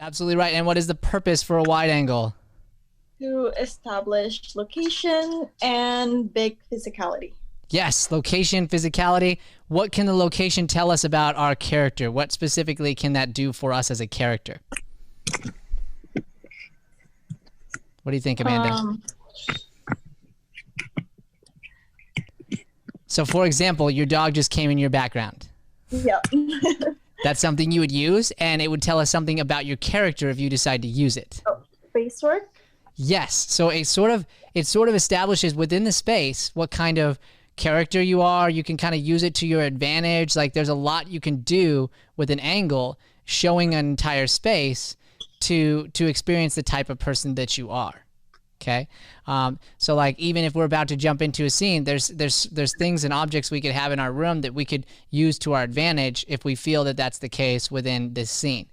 Absolutely right. And what is the purpose for a wide angle? To establish location and big physicality. Yes, location, physicality. What can the location tell us about our character? What specifically can that do for us as a character? What do you think, Amanda? So, for example, your dog just came in your background. Yeah. That's something you would use, and it would tell us something about your character if you decide to use it. Oh, space work? Yes. So it sort of establishes within the space what kind of character you are. You can kind of use it to your advantage. Like there's a lot you can do with an angle showing an entire space to experience the type of person that you are. Okay. So like even if we're about to jump into a scene, there's things and objects we could have in our room that we could use to our advantage if we feel that that's the case within this scene,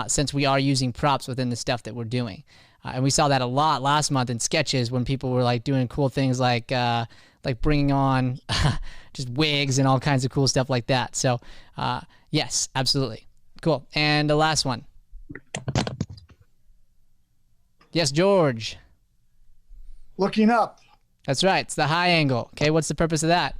since we are using props within the stuff that we're doing. And we saw that a lot last month in sketches when people were like doing cool things like bringing on just wigs and all kinds of cool stuff like that. So yes, absolutely. Cool. And the last one. Yes, George. Looking up. That's right. It's the high angle. Okay, what's the purpose of that?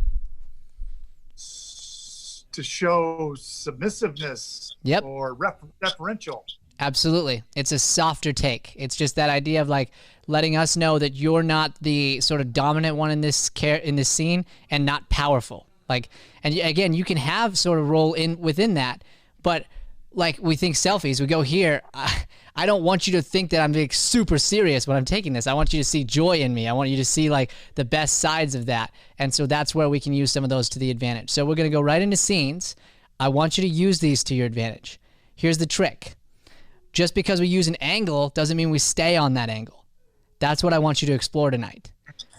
To show submissiveness. Yep. Or deferential. Absolutely. It's a softer take. It's just that idea of like letting us know that you're not the sort of dominant one in this scene and not powerful. Like, and again, you can have sort of role in within that, but like we think selfies, we go here. I don't want you to think that I'm being super serious when I'm taking this. I want you to see joy in me. I want you to see like the best sides of that. And so that's where we can use some of those to the advantage. So we're going to go right into scenes. I want you to use these to your advantage. Here's the trick. Just because we use an angle doesn't mean we stay on that angle. That's what I want you to explore tonight.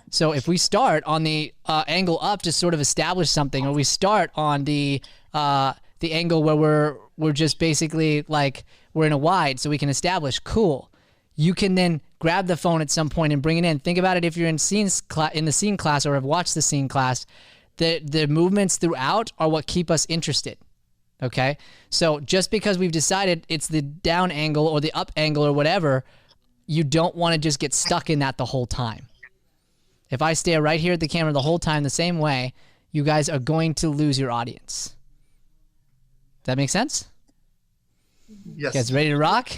So if we start on the angle up to sort of establish something, or we start on the angle where we're just basically like we're in a wide so we can establish, cool. You can then grab the phone at some point and bring it in. Think about it if you're in the scene class or have watched the scene class. The movements throughout are what keep us interested. Okay, so just because we've decided it's the down angle or the up angle or whatever, you don't want to just get stuck in that the whole time. If I stare right here at the camera the whole time the same way, you guys are going to lose your audience. Does that make sense? Yes. You guys ready to rock?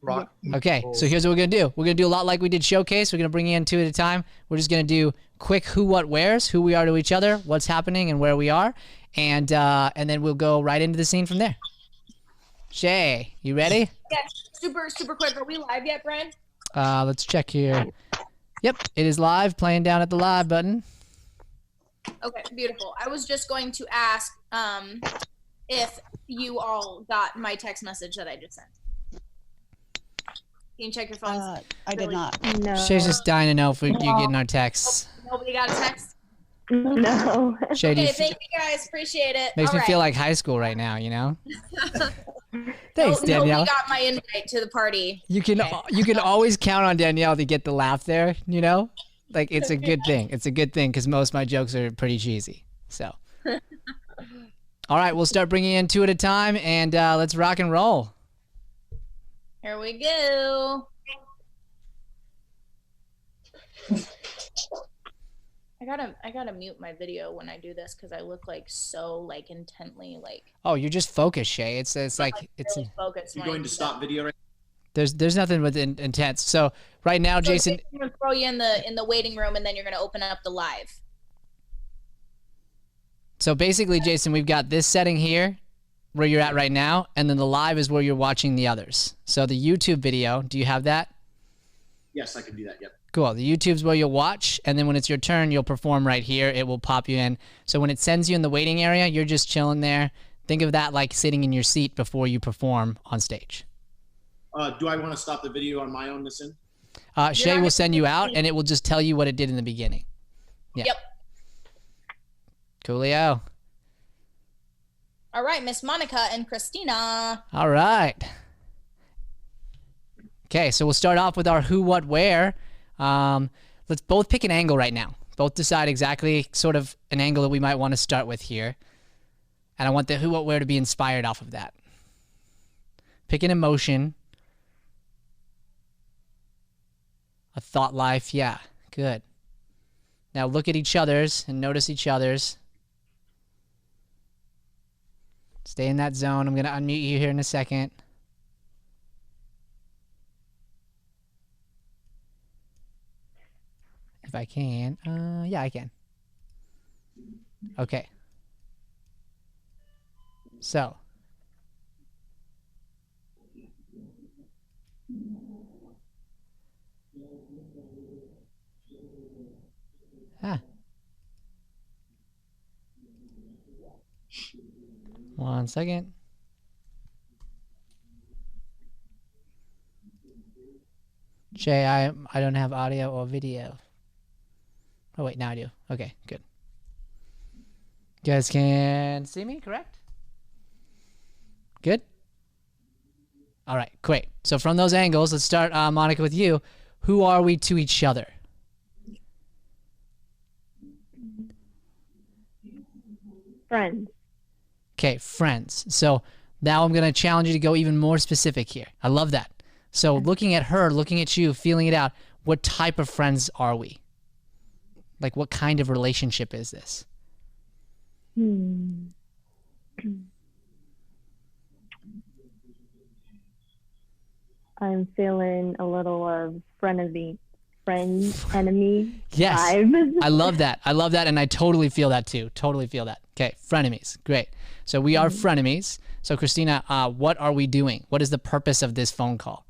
Rock. Okay, so here's what we're going to do. We're going to do a lot like we did Showcase. We're going to bring you in two at a time. We're just going to do quick who, what, wheres, who we are to each other, what's happening, and where we are. And then we'll go right into the scene from there. Shay, you ready? Yes, super quick. Are we live yet, Brian? Let's check here. Yep, it is live, playing down at the live button. Okay, beautiful. I was just going to ask if you all got my text message that I just sent. Can you check your phones? I did not. No. Shay's just dying to know if you're getting our texts. Nobody got a text? No. Shay, Okay, thank you guys. Appreciate it. makes me All feel right. like high school right now, you know? Thanks, Danielle. Nobody got my invite to the party. You can always count on Danielle to get the laugh there, you know? Like, it's a good thing. It's a good thing because most of my jokes are pretty cheesy. So, all right, we'll start bringing in two at a time, and let's rock and roll. Here we go. I gotta mute my video when I do this because I look like so like intently like. Oh, you're just focused, Shay. It's like it's. Really focused. You're going to stop video right There's nothing with intense. So right now, Jason. I'm gonna throw you in the waiting room, and then you're gonna open up the live. So basically, Jason, we've got this setting here where you're at right now, and then the live is where you're watching the others. So the YouTube video, do you have that? Yes, I can do that, yep. Cool. The YouTube's where you'll watch, and then when it's your turn, you'll perform right here. It will pop you in. So when it sends you in the waiting area, you're just chilling there. Think of that like sitting in your seat before you perform on stage. Do I want to stop the video on my own this in? Shay will send you out, and it will just tell you what it did in the beginning. Yeah. Yep. Coolio. All right, Miss Monica and Christina. All right. Okay, so we'll start off with our who, what, where. Let's both pick an angle right now. Both decide exactly sort of an angle that we might want to start with here. And I want the who, what, where to be inspired off of that. Pick an emotion. A thought life. Yeah, good. Now look at each other's and notice each other's. Stay in that zone. I'm going to unmute you here in a second. If I can. Yeah, I can. Okay. So. Ah. One second. Jay, I don't have audio or video. Oh wait, now I do. Okay, good. You guys can see me, correct? Good? All right, great. So from those angles, let's start, Monica, with you. Who are we to each other? Friends. Okay, friends. So now I'm going to challenge you to go even more specific here. I love that. So looking at her, looking at you, feeling it out, what type of friends are we? Like, what kind of relationship is this? I'm feeling a little of friend, enemy Yes. vibe. I love that. I love that, and I totally feel that too. Totally feel that. Okay, frenemies. Great. So we are frenemies. So Christina, what are we doing? What is the purpose of this phone call?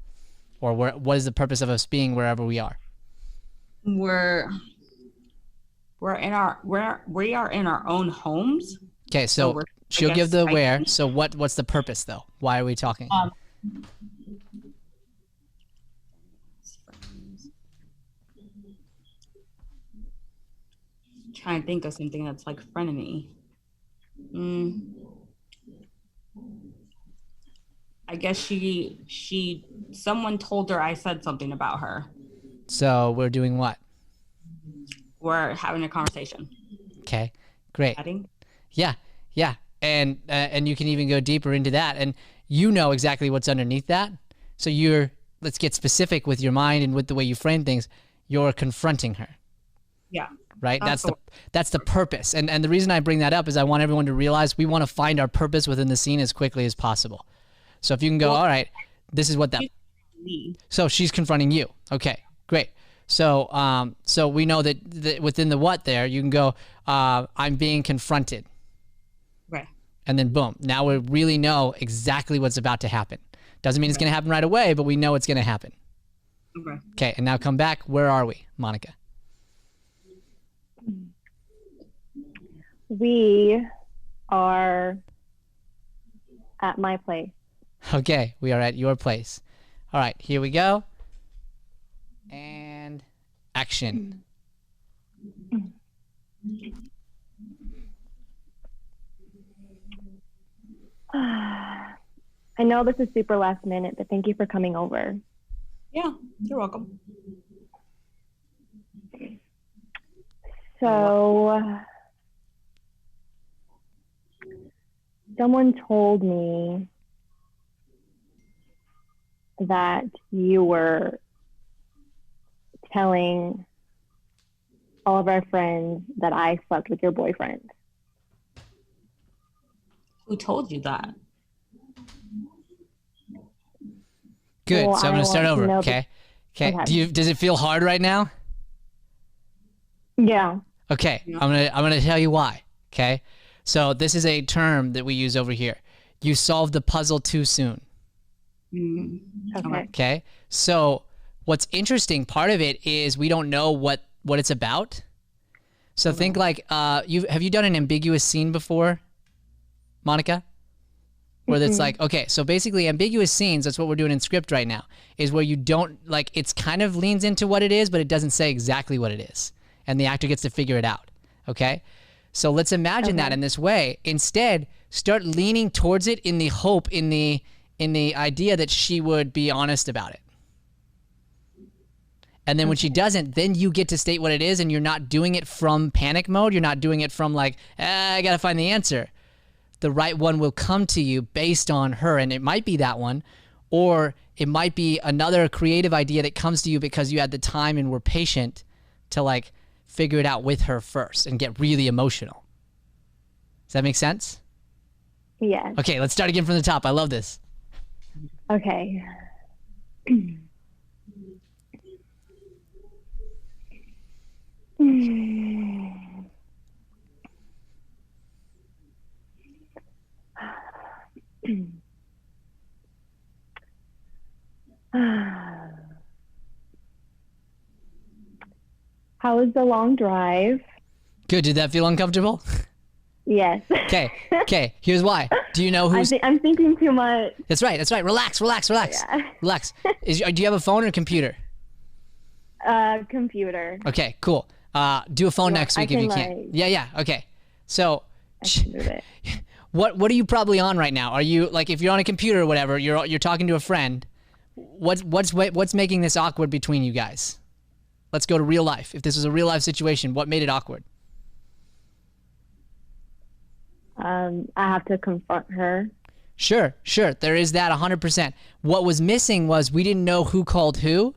Or what is the purpose of us being wherever we are? We are in our own homes. Okay, so she'll give the where. So what's the purpose though? Why are we talking? Trying to think of something that's like frenemy. I guess someone told her I said something about her. So we're doing what? We're having a conversation. Okay, great. Chatting? Yeah. And you can even go deeper into that, and you know exactly what's underneath that. So let's get specific with your mind and with the way you frame things. You're confronting her. Yeah. Right? That's the purpose. And the reason I bring that up is I want everyone to realize we want to find our purpose within the scene as quickly as possible. So if you can go, all right, this is what that. So she's confronting you. Okay, great. So so we know that within the what there, you can go, I'm being confronted. Right. And then boom, now we really know exactly what's about to happen. Doesn't mean it's going to happen right away, but we know it's going to happen. Okay. Okay, and now come back. Where are we, Monica? We are at my place. Okay, we are at your place. All right, here we go. And action. I know this is super last minute, but thank you for coming over. Yeah, you're welcome. So, someone told me that you were telling all of our friends that I slept with your boyfriend. Who told you that? Good. Well, So I'm I going to start want to over. know Okay. Okay. Okay. Does it feel hard right now? Yeah. Okay. Yeah. I'm gonna tell you why. Okay. So this is a term that we use over here. You solved the puzzle too soon. Okay. Okay. So what's interesting part of it is we don't know what it's about. So think like have you done an ambiguous scene before, Monica? Where it's like, okay, so basically ambiguous scenes, that's what we're doing in script right now, is where you don't, like, it's kind of leans into what it is, but it doesn't say exactly what it is. And the actor gets to figure it out, okay? So let's imagine that in this way. Instead, start leaning towards it in the hope, in the idea that she would be honest about it. And then when she doesn't, then you get to state what it is, and you're not doing it from panic mode. You're not doing it from like, I gotta find the answer. The right one will come to you based on her, and it might be that one, or it might be another creative idea that comes to you because you had the time and were patient to like figure it out with her first and get really emotional. Does that make sense? Yes. Okay, let's start again from the top. I love this. Okay. How was the long drive? Good. Did that feel uncomfortable? Yes. Okay. Here's why. Do you know who's? I'm thinking too much. That's right. Relax. Yeah. Relax. Do you have a phone or a computer? Computer. Okay, cool. Do a phone next week if you can. like- Yeah. Okay. So, I can do it. what are you probably on right now? Are you like if you're on a computer or whatever, you're talking to a friend? What's making this awkward between you guys? Let's go to real life. If this was a real life situation, what made it awkward? I have to confront her. Sure. There is that 100%. What was missing was we didn't know who called who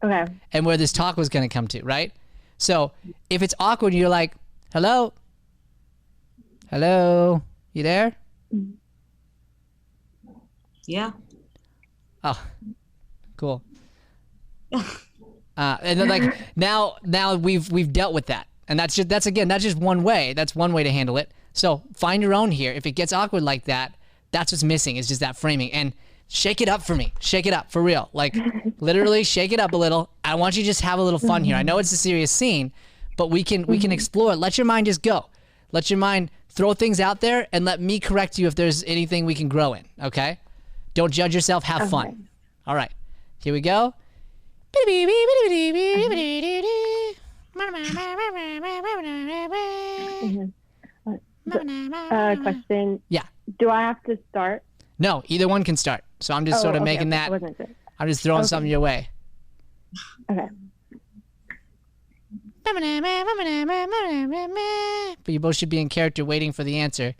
Okay. and where this talk was going to come to, right? So if it's awkward, you're like, hello, you there? Yeah. Oh, cool. And then like now we've dealt with that, and that's just one way. That's one way to handle it. So find your own here. If it gets awkward like that, that's what's missing. Is just that framing. And shake it up for me. Shake it up for real. Like literally shake it up a little. I want you to just have a little fun here. I know it's a serious scene, but we can explore. Let your mind just go. Let your mind throw things out there, and let me correct you if there's anything we can grow in. Okay? Don't judge yourself. Have fun. All right. Here we go. Question. Yeah. Do I have to start? No, either one can start. So I'm just sort of making that. I wasn't sure. I'm just throwing something your way. Okay. But you both should be in character waiting for the answer.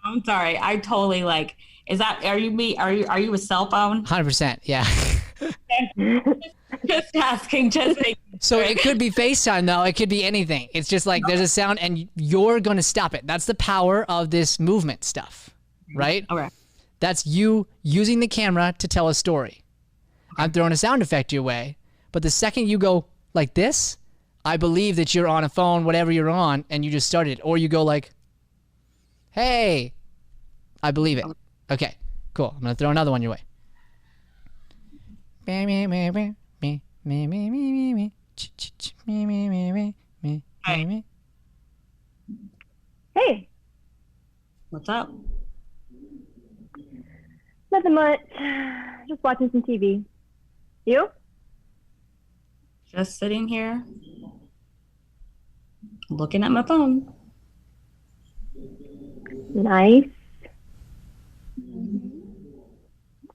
I'm sorry. I totally like. Is that? Are you me? Are you a cell phone? 100%. Yeah. Just asking. Just making So it could be FaceTime though. It could be anything. It's just like there's a sound and you're going to stop it. That's the power of this movement stuff, right? Okay. That's you using the camera to tell a story. I'm throwing a sound effect your way, but the second you go like this, I believe that you're on a phone, whatever you're on, and you just started. Or you go like, hey, I believe it. Okay, cool. I'm going to throw another one your way. Hey, What's up? nothing much. Just watching some TV. You? Just sitting here, looking at my phone. Nice.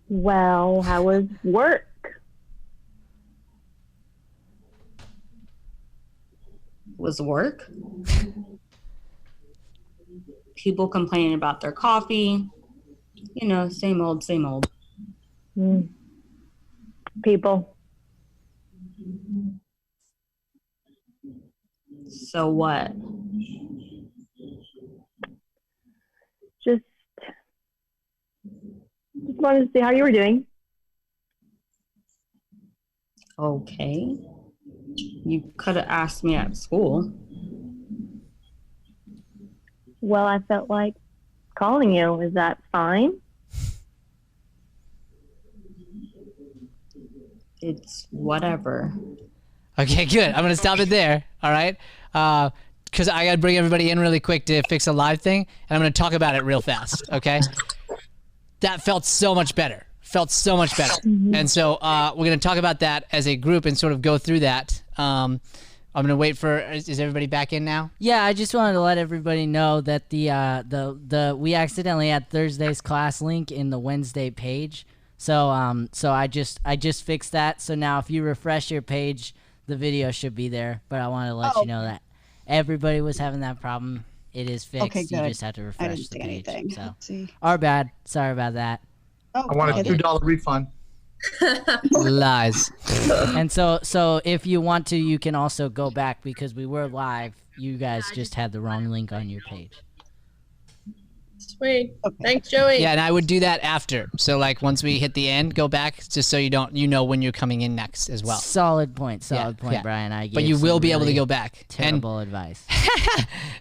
Well, how was work? Was work. People complaining about their coffee. You know, same old, same old. People. So what? Just wanted to see how you were doing. Okay. You could have asked me at school. Well, I felt like calling you. Is that fine? It's whatever. Okay, good. I'm going to stop it there. All right. Because I got to bring everybody in really quick to fix a live thing. And I'm going to talk about it real fast. Okay. That felt so much better. And so we're going to talk about that as a group and sort of go through that. I'm going to wait for, is everybody back in now? Yeah, I just wanted to let everybody know that the we accidentally had Thursday's class link in the Wednesday page. So I just fixed that. So now if you refresh your page, the video should be there, but I want to let you know that everybody was having that problem. It is fixed. Okay, You good. just have to I refresh didn't the see page. anything. So, Let's see. our bad. Sorry about that. Oh, I want a okay. $2 refund. Lies. And so if you want to, you can also go back because we were live. You guys just had the wrong link on your page. Sweet. Okay. Thanks, Joey. Yeah, and I would do that after. So like once we hit the end, go back just so you know when you're coming in next as well. Solid point, Yeah, Brian. I gave But you will some be able to really go back. And Terrible advice.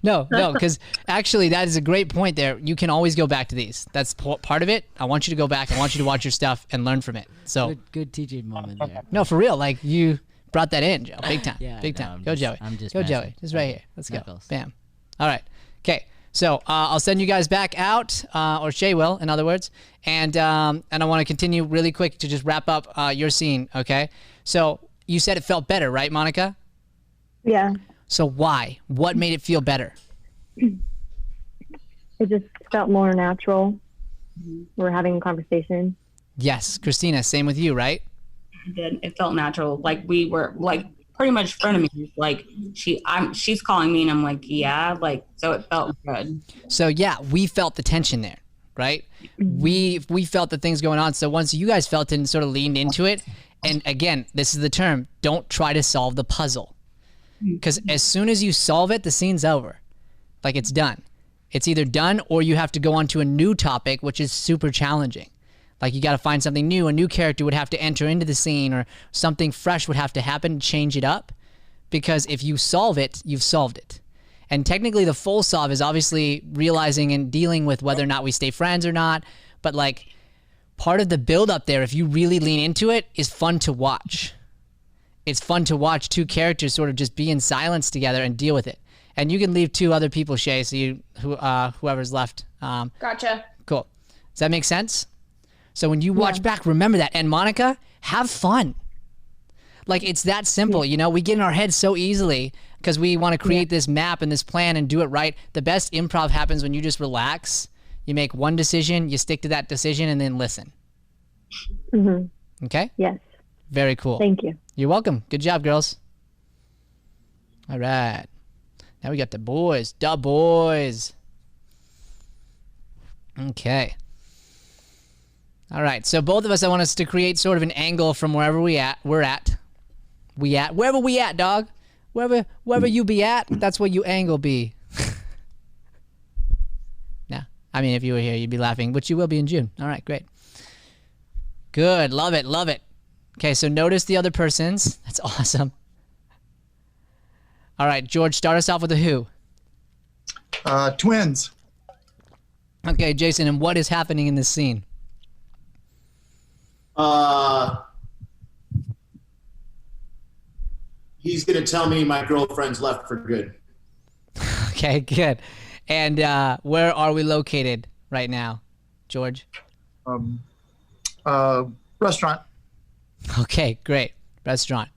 no, because actually that is a great point there. You can always go back to these. That's part of it. I want you to go back. I want you to watch your stuff and learn from it. So Good teaching moment there. no, for real. Like you brought that in, Joe. Big time. Yeah, Big no, time. I'm Go just- Joey. I'm just go messing. Joey. Just right here. Let's go. Knuckles. Bam. All right. Okay. So I'll send you guys back out, or Shay will, in other words, and I want to continue really quick to just wrap up your scene. Okay. So you said it felt better, right, Monica? Yeah. So why? What made it feel better? It just felt more natural. We're having a conversation. Yes, Christina. Same with you, right? It did. It felt natural. Like we were like pretty much frenemies. Like she's calling me and I'm like, yeah, like, so it felt good. So yeah, we felt the tension there, right? We felt the things going on. So once you guys felt it and sort of leaned into it, and again, this is the term, don't try to solve the puzzle. Because as soon as you solve it, the scene's over. Like it's done. It's either done or you have to go on to a new topic, which is super challenging. Like you got to find something new. A new character would have to enter into the scene or something fresh would have to happen to change it up. Because if you solve it, you've solved it. And technically the full solve is obviously realizing and dealing with whether or not we stay friends or not. But like part of the build up there, if you really lean into it, is fun to watch. It's fun to watch two characters sort of just be in silence together and deal with it. And you can leave two other people, Shay, so whoever's left. Gotcha. Cool. Does that make sense? So when you watch back, remember that. And Monica, have fun. Like it's that simple, you know? We get in our heads so easily because we want to create this map and this plan and do it right. The best improv happens when you just relax. You make one decision, you stick to that decision, and then listen. Mm-hmm. Okay? Yes. Very cool. Thank you. You're welcome. Good job, girls. All right. Now we got the boys. Da boys. Okay. All right. So both of us, I want us to create sort of an angle from wherever we're at. Wherever we at, dog. Wherever you be at, that's where you angle be. Nah. I mean, if you were here, you'd be laughing, which you will be in June. All right, great. Good. Love it. Love it. Okay, so notice the other persons. That's awesome. All right, George, start us off with a who. Twins. Okay, Jason, and what is happening in this scene? He's gonna tell me my girlfriend's left for good. Okay, good. And where are we located right now, George? Restaurant. Okay, great. Restaurant.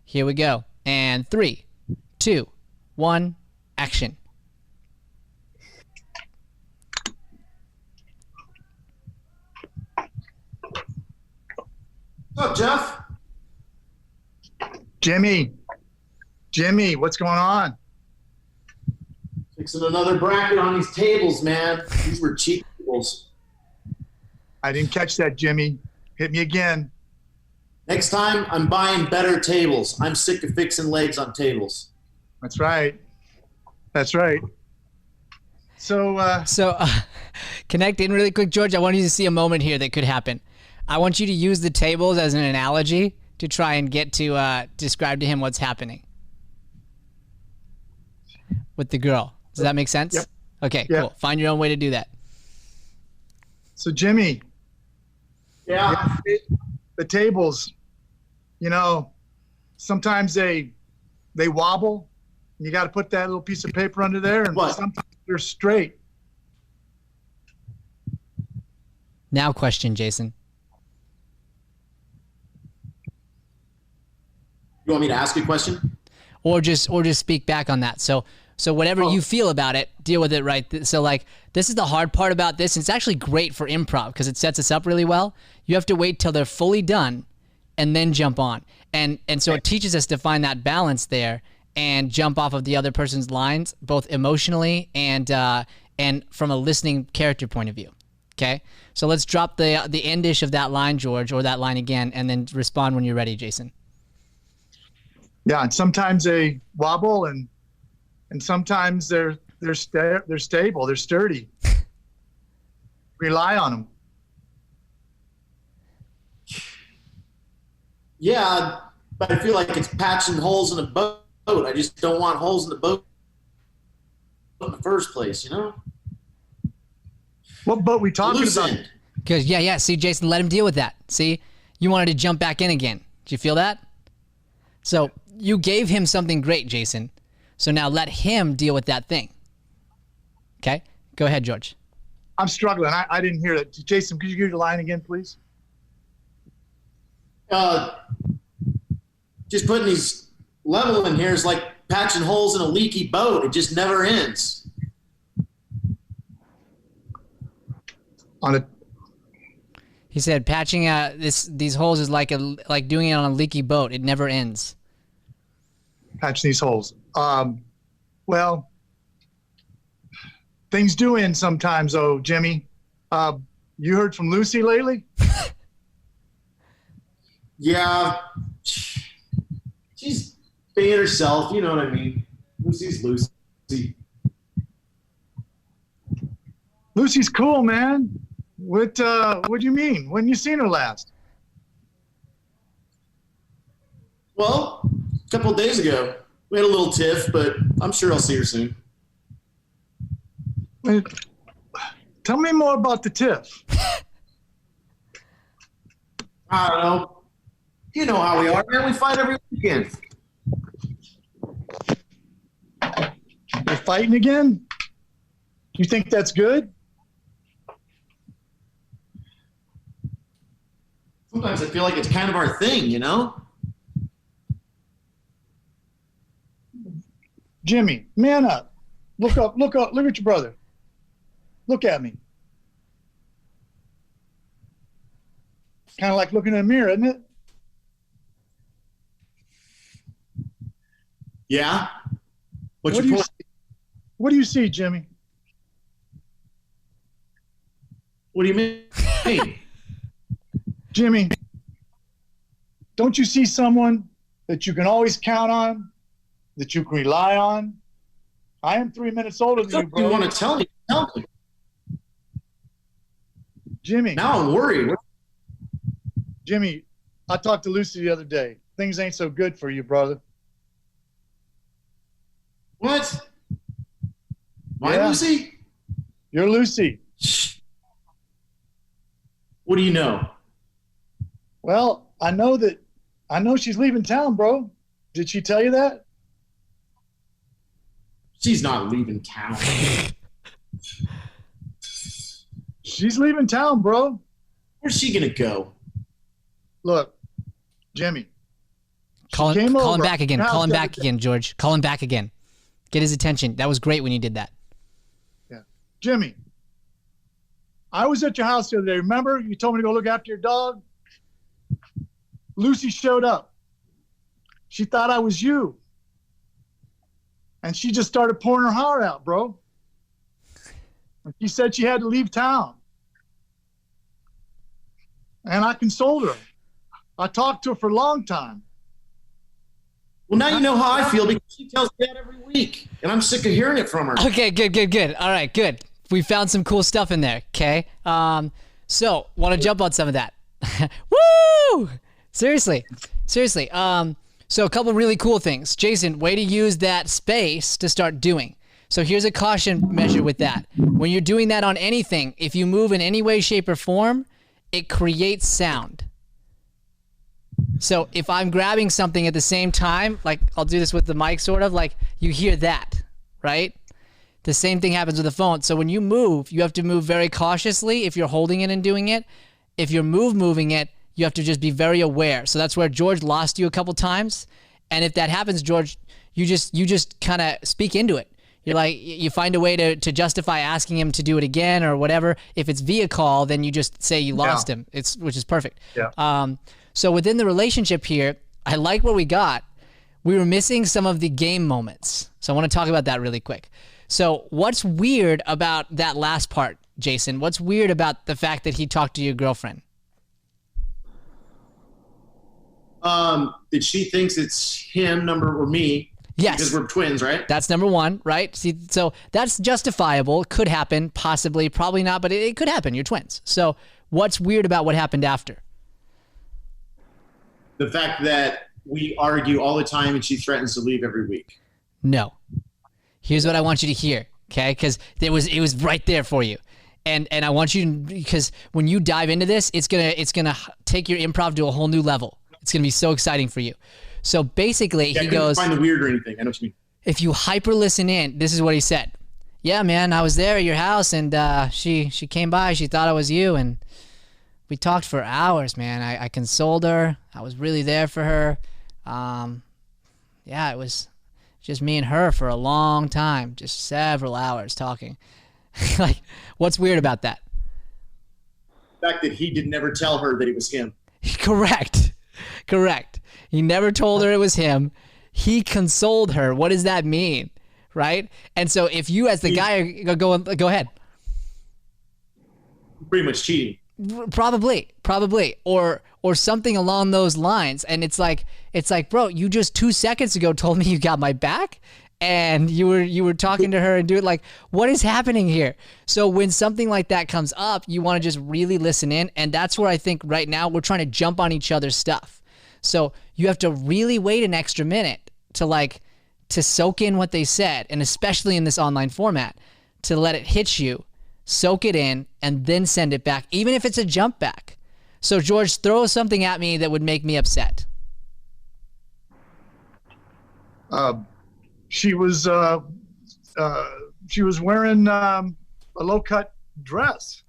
Here we go. And 3, 2, 1, action. What's up, Jeff? Jimmy, what's going on? Fixing another bracket on these tables, man. These were cheap tables. I didn't catch that, Jimmy. Hit me again. Next time, I'm buying better tables. I'm sick of fixing legs on tables. That's right. That's right. So, Connect in really quick, George. I want you to see a moment here that could happen. I want you to use the tables as an analogy to try and get to describe to him what's happening with the girl. Does that make sense? Yep. Okay, Yep. cool. Find your own way to do that. so Jimmy, Yeah. the tables, you know, sometimes they wobble. You got to put that little piece of paper under there, and What? sometimes they're straight. Now question, Jason. You want me to ask a question? Or just speak back on that. So whatever you feel about it, deal with it right. So like this is the hard part about this. It's actually great for improv because it sets us up really well. You have to wait till they're fully done, and then jump on. And so it teaches us to find that balance there and jump off of the other person's lines, both emotionally and from a listening character point of view. Okay? So let's drop the endish of that line, George, or that line again, and then respond when you're ready, Jason. Yeah, and sometimes they wobble, and sometimes they're stable, they're sturdy. Rely on them. Yeah, but I feel like it's patching holes in a boat. I just don't want holes in the boat in the first place, you know? What boat we talking Loose about? end. Because yeah. See, Jason, let him deal with that. See, you wanted to jump back in again. Did you feel that? So you gave him something great, Jason. So now let him deal with that thing. Okay? Go ahead, George. I'm struggling. I didn't hear that. Jason, could you give your line again, please? Just putting these level in here is like patching holes in a leaky boat. It just never ends. He said patching these holes is like doing it on a leaky boat. It never ends. Patching these holes. Well, things do end sometimes, though, Jimmy. You heard from Lucy lately? Yeah. She's being herself, you know what I mean. Lucy's Lucy. Lucy's cool, man. What do you mean? When you seen her last? Well, a couple of days ago. We had a little tiff, but I'm sure I'll see her soon. Tell me more about the tiff. I don't know. You know how we are, man. We fight every weekend. You're fighting again? You think that's good? Sometimes I feel like it's kind of our thing, you know? Jimmy, man up. Look up, look at your brother. Look at me. Kind of like looking in a mirror, isn't it? Yeah. What do you see, Jimmy? What do you mean? Jimmy, don't you see someone that you can always count on, that you can rely on? I am 3 minutes older than you, bro. You want to tell me? Tell me. Jimmy. Now I'm worried. Jimmy, I talked to Lucy the other day. Things ain't so good for you, brother. What? My Yeah. Lucy? You're Lucy. Shh. What do you know? Well, I know she's leaving town, bro. Did she tell you that? She's not leaving town. She's leaving town, bro. Where's she gonna go? Look, Jimmy. Call She him came over back again. our Call him house back the other day. again, George. Call him back again. Get his attention. That was great when you did that. Yeah. Jimmy, I was at your house the other day. Remember? You told me to go look after your dog? Lucy showed up. She thought I was you. And she just started pouring her heart out, bro. And she said she had to leave town. And I consoled her. I talked to her for a long time. Well, now you know how I feel because she tells me that every week, and I'm sick of hearing it from her. Okay, good. All right, good. We found some cool stuff in there, okay? So, want to jump on some of that. Woo! Seriously. So a couple really cool things. Jason, way to use that space to start doing. So here's a caution measure with that. When you're doing that on anything, if you move in any way, shape, or form, it creates sound. So if I'm grabbing something at the same time, like I'll do this with the mic sort of, like you hear that, right? The same thing happens with the phone. So when you move, you have to move very cautiously if you're holding it and doing it. If you're moving it, you have to just be very aware. So that's where George lost you a couple times. And if that happens, George, you just kind of speak into it. You're like, you find a way to justify asking him to do it again or whatever. If it's via call, then you just say you lost him. Which is perfect. Yeah. So within the relationship here, I like what we got. We were missing some of the game moments. So I want to talk about that really quick. So what's weird about that last part, Jason? What's weird about the fact that he talked to your girlfriend? That she thinks it's him or me. Yes. Because we're twins, right? That's number one, right? See, so that's justifiable. It could happen, possibly, probably not, but it could happen. You're twins. So what's weird about what happened after? The fact that we argue all the time and she threatens to leave every week. No. Here's what I want you to hear, okay? Because it was right there for you. And I want you to, because when you dive into this, it's gonna take your improv to a whole new level. It's gonna be so exciting for you. So basically, he goes, find the weird or anything. I know what you mean. If you hyper listen in, this is what he said. Yeah, man, I was there at your house, and she came by. She thought I was you, and we talked for hours, man. I consoled her. I was really there for her. Yeah, it was just me and her for a long time, just several hours talking. Like, what's weird about that? The fact that he did never tell her that it was him. Correct. He never told her it was him. He consoled her. What does that mean? Right? And so if you as the guy are go ahead. Pretty much cheating. Probably. Or something along those lines. And it's like, bro, you just 2 seconds ago told me you got my back and you were talking to her and do it. Like, what is happening here? So when something like that comes up, you want to just really listen in. And that's where I think right now we're trying to jump on each other's stuff. So you have to really wait an extra minute to soak in what they said, and especially in this online format, to let it hit you, soak it in, and then send it back, even if it's a jump back. So George, throw something at me that would make me upset. She was wearing a low-cut dress.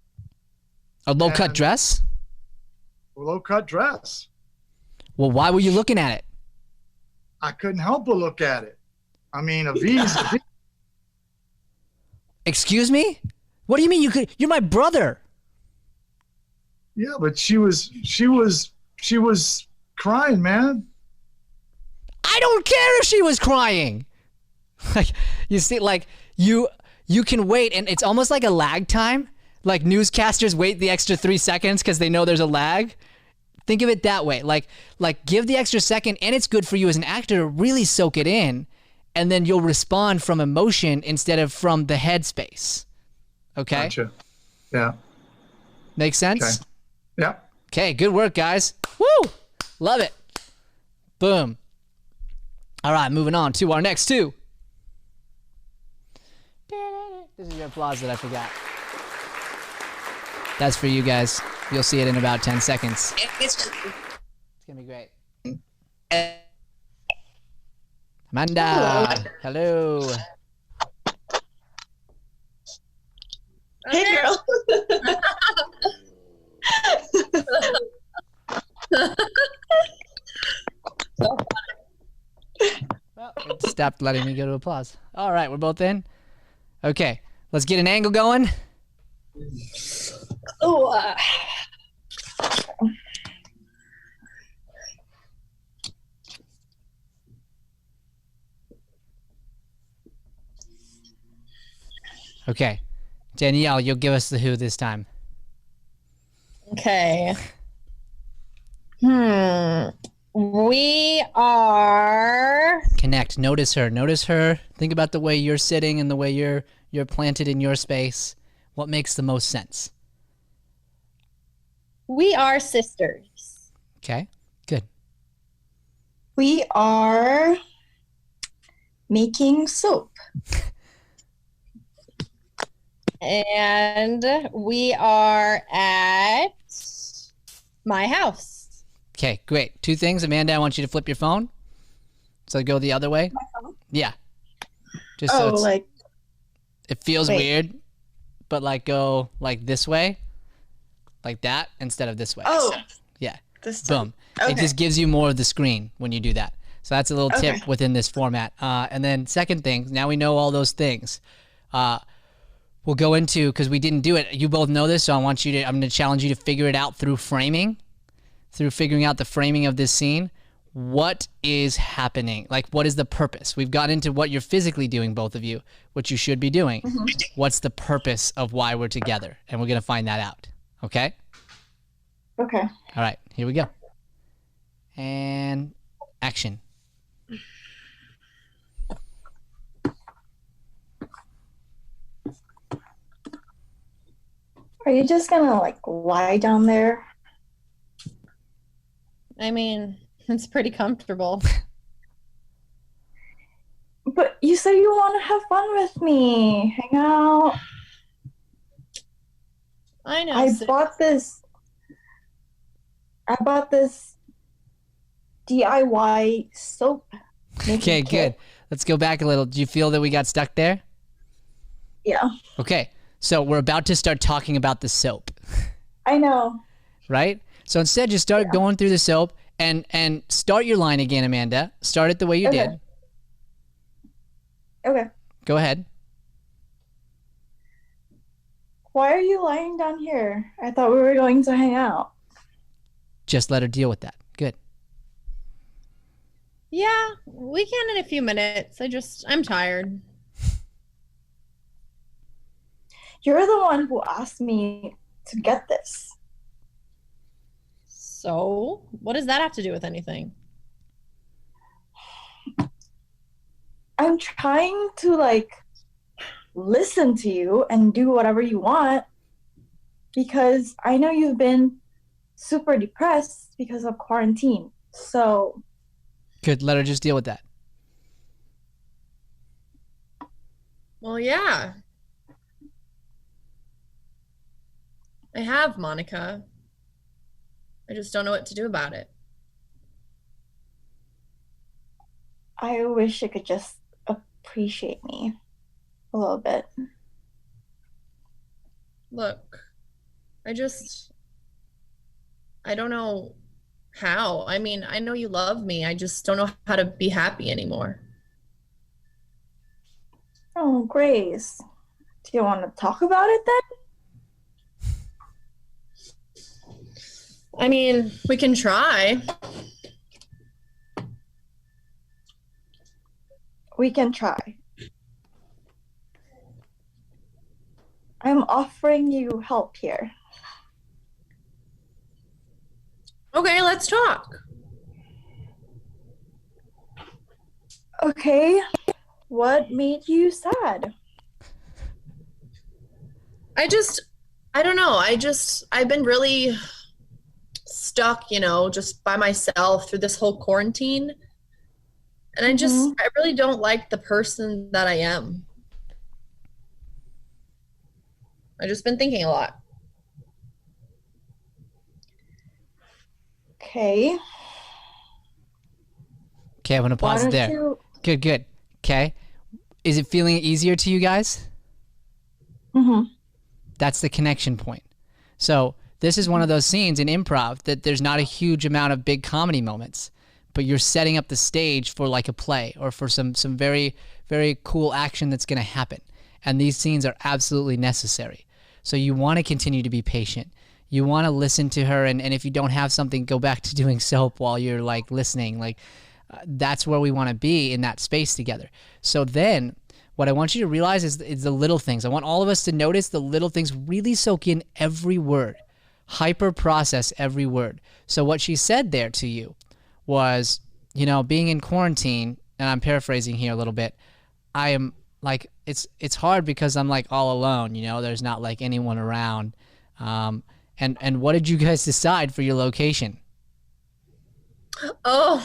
A low-cut dress? A low-cut dress. Well, why were you looking at it? I couldn't help but look at it. I mean, a V's. Excuse me? What do you mean you could? You're my brother. Yeah, but she was crying, man. I don't care if she was crying. Like, you see, like you can wait, and it's almost like a lag time. Like newscasters wait the extra 3 seconds because they know there's a lag. Think of it that way. Like give the extra second, and it's good for you as an actor to really soak it in, and then you'll respond from emotion instead of from the headspace. Okay? Gotcha. Yeah. Make sense? Okay. Yeah. Okay, good work, guys. Woo! Love it. Boom. All right, moving on to our next two. This is your applause that I forgot. That's for you guys. You'll see it in about 10 seconds. It's going to be great. Amanda. Hello. Hey, girl. Well, it stopped letting me go to applause. All right, we're both in. Okay, let's get an angle going. Oh. Okay, Danielle, you'll give us the who this time. Okay. We are. Connect. Notice her. Notice her. Think about the way you're sitting and the way you're planted in your space. What makes the most sense? We are sisters. Okay, good. We are making soap. And we are at my house. Okay, great. Two things. Amanda, I want you to flip your phone. So go the other way. Yeah. Just so it's, like it feels weird, but like go like this way, like that instead of this way. Oh, yeah. This time. Boom. Okay. It just gives you more of the screen when you do that. So that's a little tip within this format. And then second thing, now we know all those things. We'll go into, because we didn't do it. You both know this, so I'm going to challenge you to figure it out through framing. through figuring out the framing of this scene, what is happening? Like, what is the purpose? We've got into what you're physically doing, both of you, what you should be doing. What's the purpose of why we're together? And we're going to find that out. Okay? Okay. All right, here we go. And action. Are you just gonna like lie down there? I mean, it's pretty comfortable. But you said you want to have fun with me, hang out. I know. I bought this DIY soap. Okay, good. Let's go back a little. Do you feel that we got stuck there? Yeah. Okay, so we're about to start talking about the soap. I know. Right? So instead, just start going through the soap and start your line again, Amanda. Start it the way you did. Okay. Go ahead. Why are you lying down here? I thought we were going to hang out. Just let her deal with that. Good. Yeah, we can in a few minutes. I'm tired. You're the one who asked me to get this. So, what does that have to do with anything? I'm trying to like listen to you and do whatever you want because I know you've been super depressed because of quarantine. So Good. Let her just deal with that. Well, yeah. I have, Monica. I just don't know what to do about it. I wish you could just appreciate me a little bit. Look, I don't know how. I mean, I know you love me. I just don't know how to be happy anymore. Oh, Grace. Do you want to talk about it then? I mean, we can try. We can try. I'm offering you help here. Okay, let's talk. Okay. What made you sad? I don't know. I've been really stuck, just by myself through this whole quarantine. And I really don't like the person that I am. I've just been thinking a lot. Okay. Okay, I'm going to pause it there. Good. Okay. Is it feeling easier to you guys? Mm-hmm. That's the connection point. So this is one of those scenes in improv that there's not a huge amount of big comedy moments, but you're setting up the stage for like a play or for some very, very cool action that's going to happen. And these scenes are absolutely necessary. So you want to continue to be patient. You want to listen to her. And if you don't have something, go back to doing soap while you're like listening. Like that's where we want to be in that space together. So then what I want you to realize is the little things. I want all of us to notice the little things, really soak in every word, hyper process every word. So what she said there to you was, being in quarantine, and I'm paraphrasing here a little bit, I am like, it's hard because I'm like all alone, there's not like anyone around. And what did you guys decide for your location? Oh,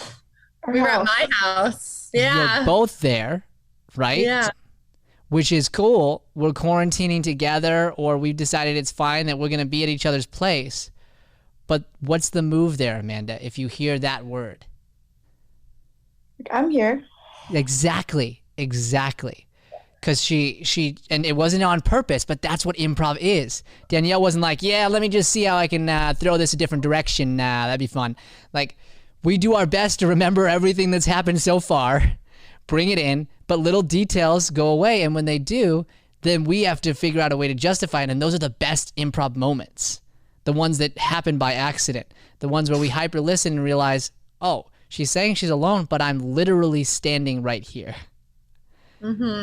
we were at my house. Yeah. You're both there, right? Yeah. Which is cool. We're quarantining together, or we've decided it's fine that we're going to be at each other's place. But what's the move there, Amanda, if you hear that word? I'm here. Exactly. Because she, and it wasn't on purpose, but that's what improv is. Danielle wasn't like, yeah, let me just see how I can throw this a different direction. That'd be fun. Like, we do our best to remember everything that's happened so far, bring it in, but little details go away. And when they do, then we have to figure out a way to justify it. And those are the best improv moments. the ones that happen by accident, the ones where we hyper listen and realize, oh, she's saying she's alone, but I'm literally standing right here.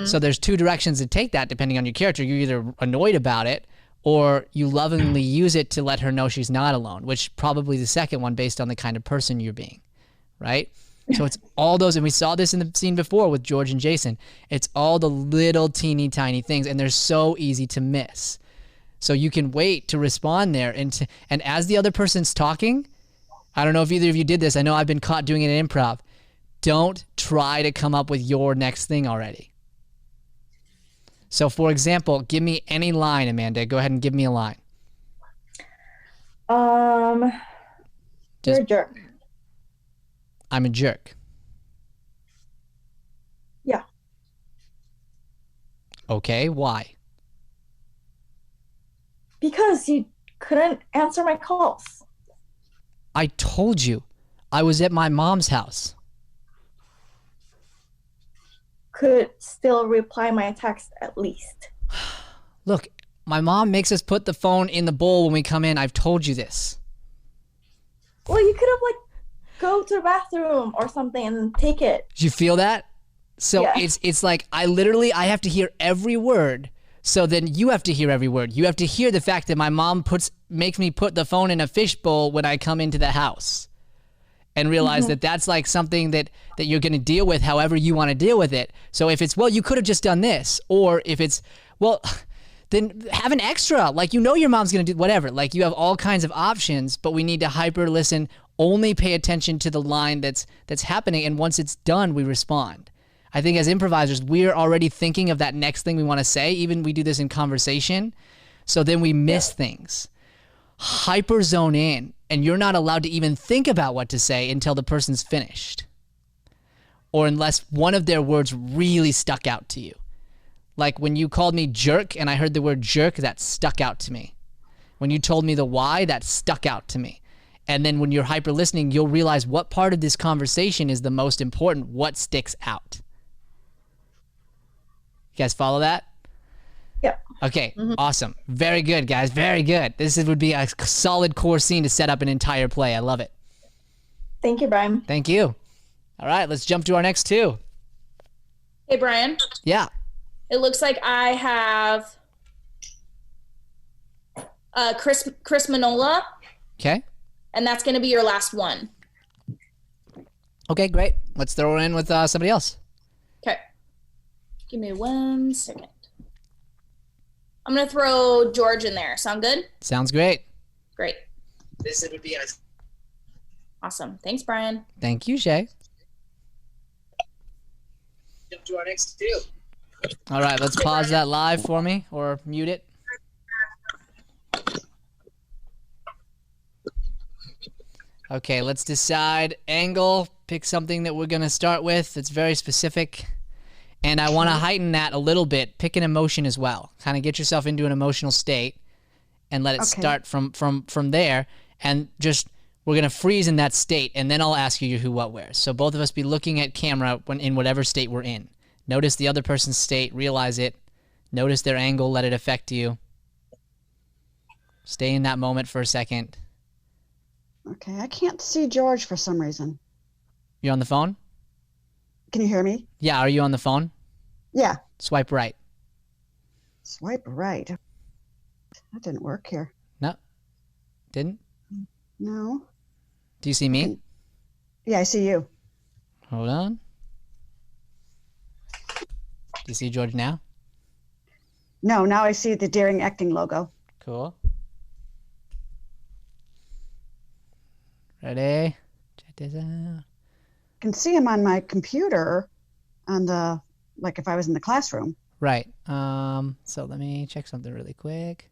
So there's two directions to take that depending on your character. You're either annoyed about it or you lovingly use it to let her know she's not alone, which probably the second one based on the kind of person you're being, right? So it's all those, and we saw this in the scene before with George and Jason. It's all the little teeny tiny things, and they're so easy to miss. So you can wait to respond there, and as the other person's talking, I don't know if either of you did this. I know I've been caught doing it in improv. Don't try to come up with your next thing already. So, for example, give me any line, Amanda. Go ahead and give me a line. You're a jerk. I'm a jerk. Yeah. Okay, why? Because you couldn't answer my calls. I told you I was at my mom's house. Could still reply my text at least. Look, my mom makes us put the phone in the bowl when we come in. I've told you this. Well, you could have go to the bathroom or something and take it. Did you feel that? So Yeah. it's like I have to hear every word. So then you have to hear every word. You have to hear the fact that my mom makes me put the phone in a fishbowl when I come into the house. And realize that that's like something that you're going to deal with however you want to deal with it. So if it's, well, you could have just done this. Or if it's, well, then have an extra. Like, you know your mom's going to do whatever. Like, you have all kinds of options, but we need to hyper listen, only pay attention to the line that's happening. And once it's done, we respond. I think as improvisers, we're already thinking of that next thing we want to say. Even we do this in conversation. So then we miss things. Hyper zone in, and you're not allowed to even think about what to say until the person's finished. Or unless one of their words really stuck out to you. Like when you called me jerk and I heard the word jerk, that stuck out to me. When you told me the why, that stuck out to me. And then when you're hyper listening, you'll realize what part of this conversation is the most important, what sticks out. You guys follow that? Yep. Okay, awesome. Very good, guys. Very good. Would be a solid core scene to set up an entire play. I love it. Thank you, Brian. Thank you. All right, let's jump to our next two. Hey, Brian. Yeah. It looks like I have Chris Manola, Okay. and that's going to be your last one. Okay, great. Let's throw her in with somebody else. Okay. Give me 1 second. I'm going to throw George in there. Sound good? Sounds great. Great. This would be Awesome. Thanks, Brian. Thank you, Shay. jump to our next two. All right, let's pause that live for me or mute it. Okay, let's decide angle. Pick something that we're going to start with that's very specific. And I want to heighten that a little bit. Pick an emotion as well. Kind of get yourself into an emotional state and let it start from there. And just, we're going to freeze in that state. And then I'll ask you your who, what, where. So both of us be looking at camera when in whatever state we're in. Notice the other person's state. Realize it. Notice their angle. Let it affect you. Stay in that moment for a second. Okay, I can't see George for some reason. You on the phone? Can you hear me? Yeah, are you on the phone? Yeah. Swipe right. Swipe right. That didn't work here. No. Didn't? No. Do you see me? Yeah, I see you. Hold on. Do you see George now? No, now I see the Daring Acting logo. Cool. Ready? Check this out. I can see him on my computer on the, like if I was in the classroom. Right. So let me check something really quick.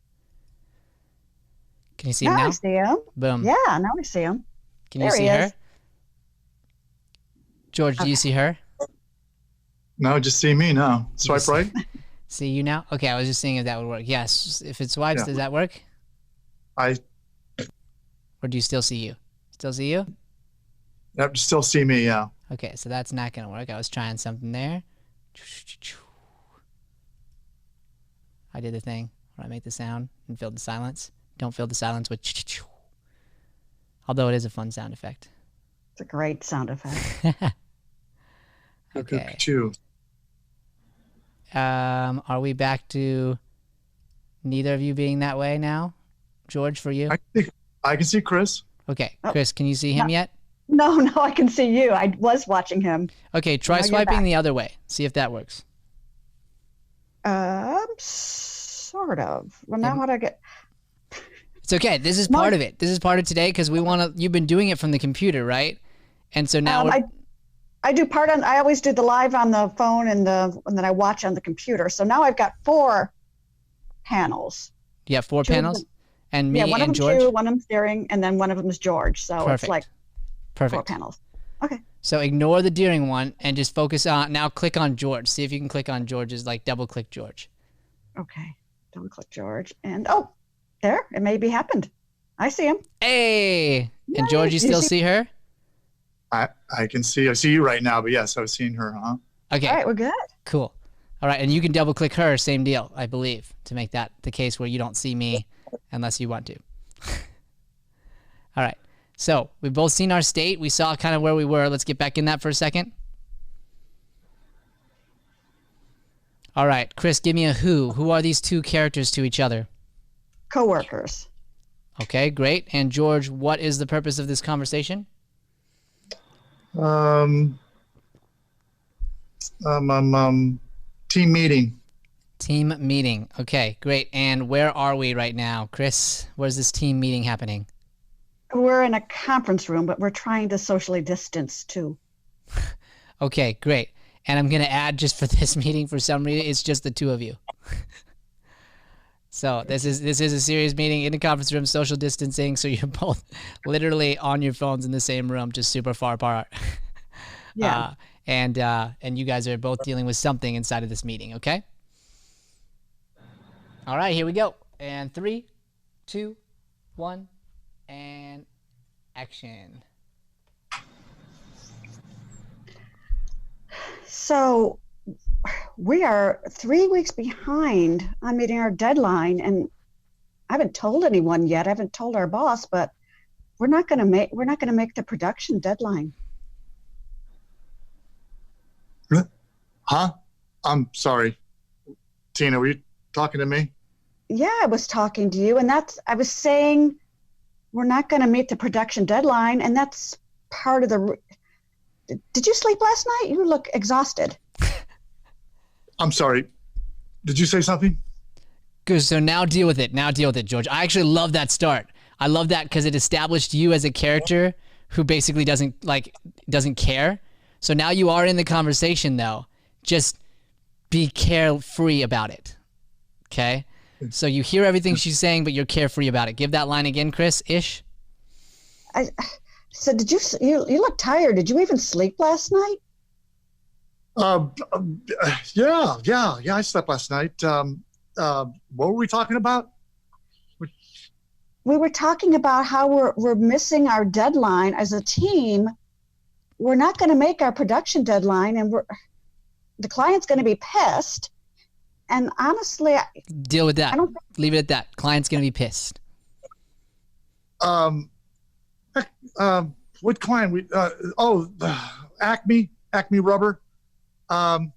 Can you see him now? I see him. Boom. Yeah, now I see him. Can you see her? George, do you see her? No, just see me now. Swipe right. See you now? Okay, I was just seeing if that would work. Yes. If it swipes, does that work? Or do you still see you? Still see you? Yep, still see me, yeah. Okay, so that's not going to work. I was trying something there. I did the thing where I make the sound and filled the silence. Don't fill the silence with although it is a fun sound effect. It's a great sound effect. Okay. Choo. Are we back to neither of you being that way now? George, for you? I can see Chris. Okay. Chris, can you see him yet? No, I can see you. I was watching him. Okay, try swiping the other way. See if that works. Sort of. Well, now how do I get... It's okay. This is part of it. This is part of today because we want to... You've been doing it from the computer, right? And so now... I do part on... I always do the live on the phone and then I watch on the computer. So now I've got 4 panels. You have 4 panels? And me one and of them George? one of them steering, and then one of them is George. So it's like 4 panels. Okay. So ignore the Deering one and just focus on... Now click on George. See if you can click on George's, like double-click George. Okay. Double-click George. And, oh, there. It maybe happened. I see him. Hey! Yay. And George, you still see her? I can see. I see you right now, but yes, I was seeing her, huh? Okay. All right, we're good. Cool. All right, and you can double-click her, same deal, I believe, to make that the case where you don't see me unless you want to. All right. So we've both seen our state. We saw kind of where we were. Let's get back in that for a second. All right, Chris, give me a who. Who are these 2 characters to each other? Coworkers. Okay, great. And George, what is the purpose of this conversation? Team meeting. Team meeting. Okay, great. And where are we right now? Chris, where's this team meeting happening? We're in a conference room, but we're trying to socially distance too. Okay, great. And I'm going to add just for this meeting, for some reason, it's just the 2 of you. So this is a serious meeting in a conference room, social distancing. So you're both literally on your phones in the same room, just super far apart. Yeah. And you guys are both dealing with something inside of this meeting. Okay. All right, here we go. And 3, 2, 1, and action. So we are 3 weeks behind on meeting our deadline, and I haven't told anyone yet. I haven't told our boss, but we're not going to make the production deadline. Huh? I'm sorry. Tina, were you talking to me? Yeah, I was talking to you, and I was saying we're not going to meet the production deadline, and that's part of the... Did you sleep last night? You look exhausted. I'm sorry. Did you say something? Good. So now deal with it. Now deal with it, George. I actually love that start. I love that because it established you as a character who basically doesn't care. So now you are in the conversation, though. Just be carefree about it. Okay? So you hear everything she's saying, but you're carefree about it. Give that line again, Chris, ish. So did you look tired. Did you even sleep last night? Yeah, I slept last night. What were we talking about? We were talking about how we're missing our deadline as a team. We're not going to make our production deadline, and the client's going to be pissed. And honestly, deal with that. Leave it at that. Client's going to be pissed. What client? Acme Rubber. They're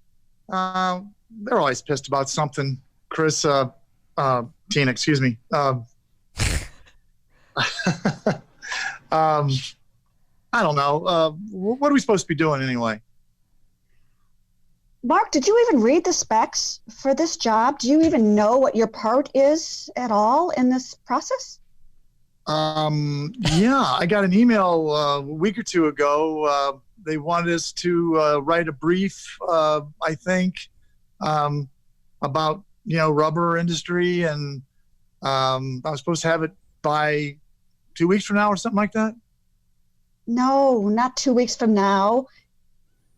always pissed about something. Chris, Tina, excuse me. I don't know. What are we supposed to be doing anyway? Mark, did you even read the specs for this job? Do you even know what your part is at all in this process? Yeah, I got an email a week or 2 ago. They wanted us to write a brief, I think, about, rubber industry. And I was supposed to have it by 2 weeks from now or something like that. No, not 2 weeks from now.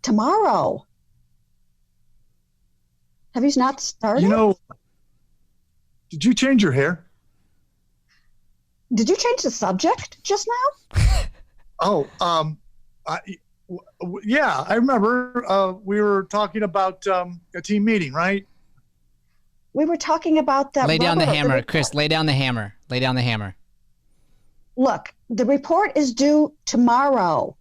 Tomorrow. Have you not started? Did you change your hair? Did you change the subject just now? Yeah, I remember we were talking about a team meeting, right? We were talking about that. Lay down the hammer, Chris. Lay down the hammer. Lay down the hammer. Look, the report is due tomorrow.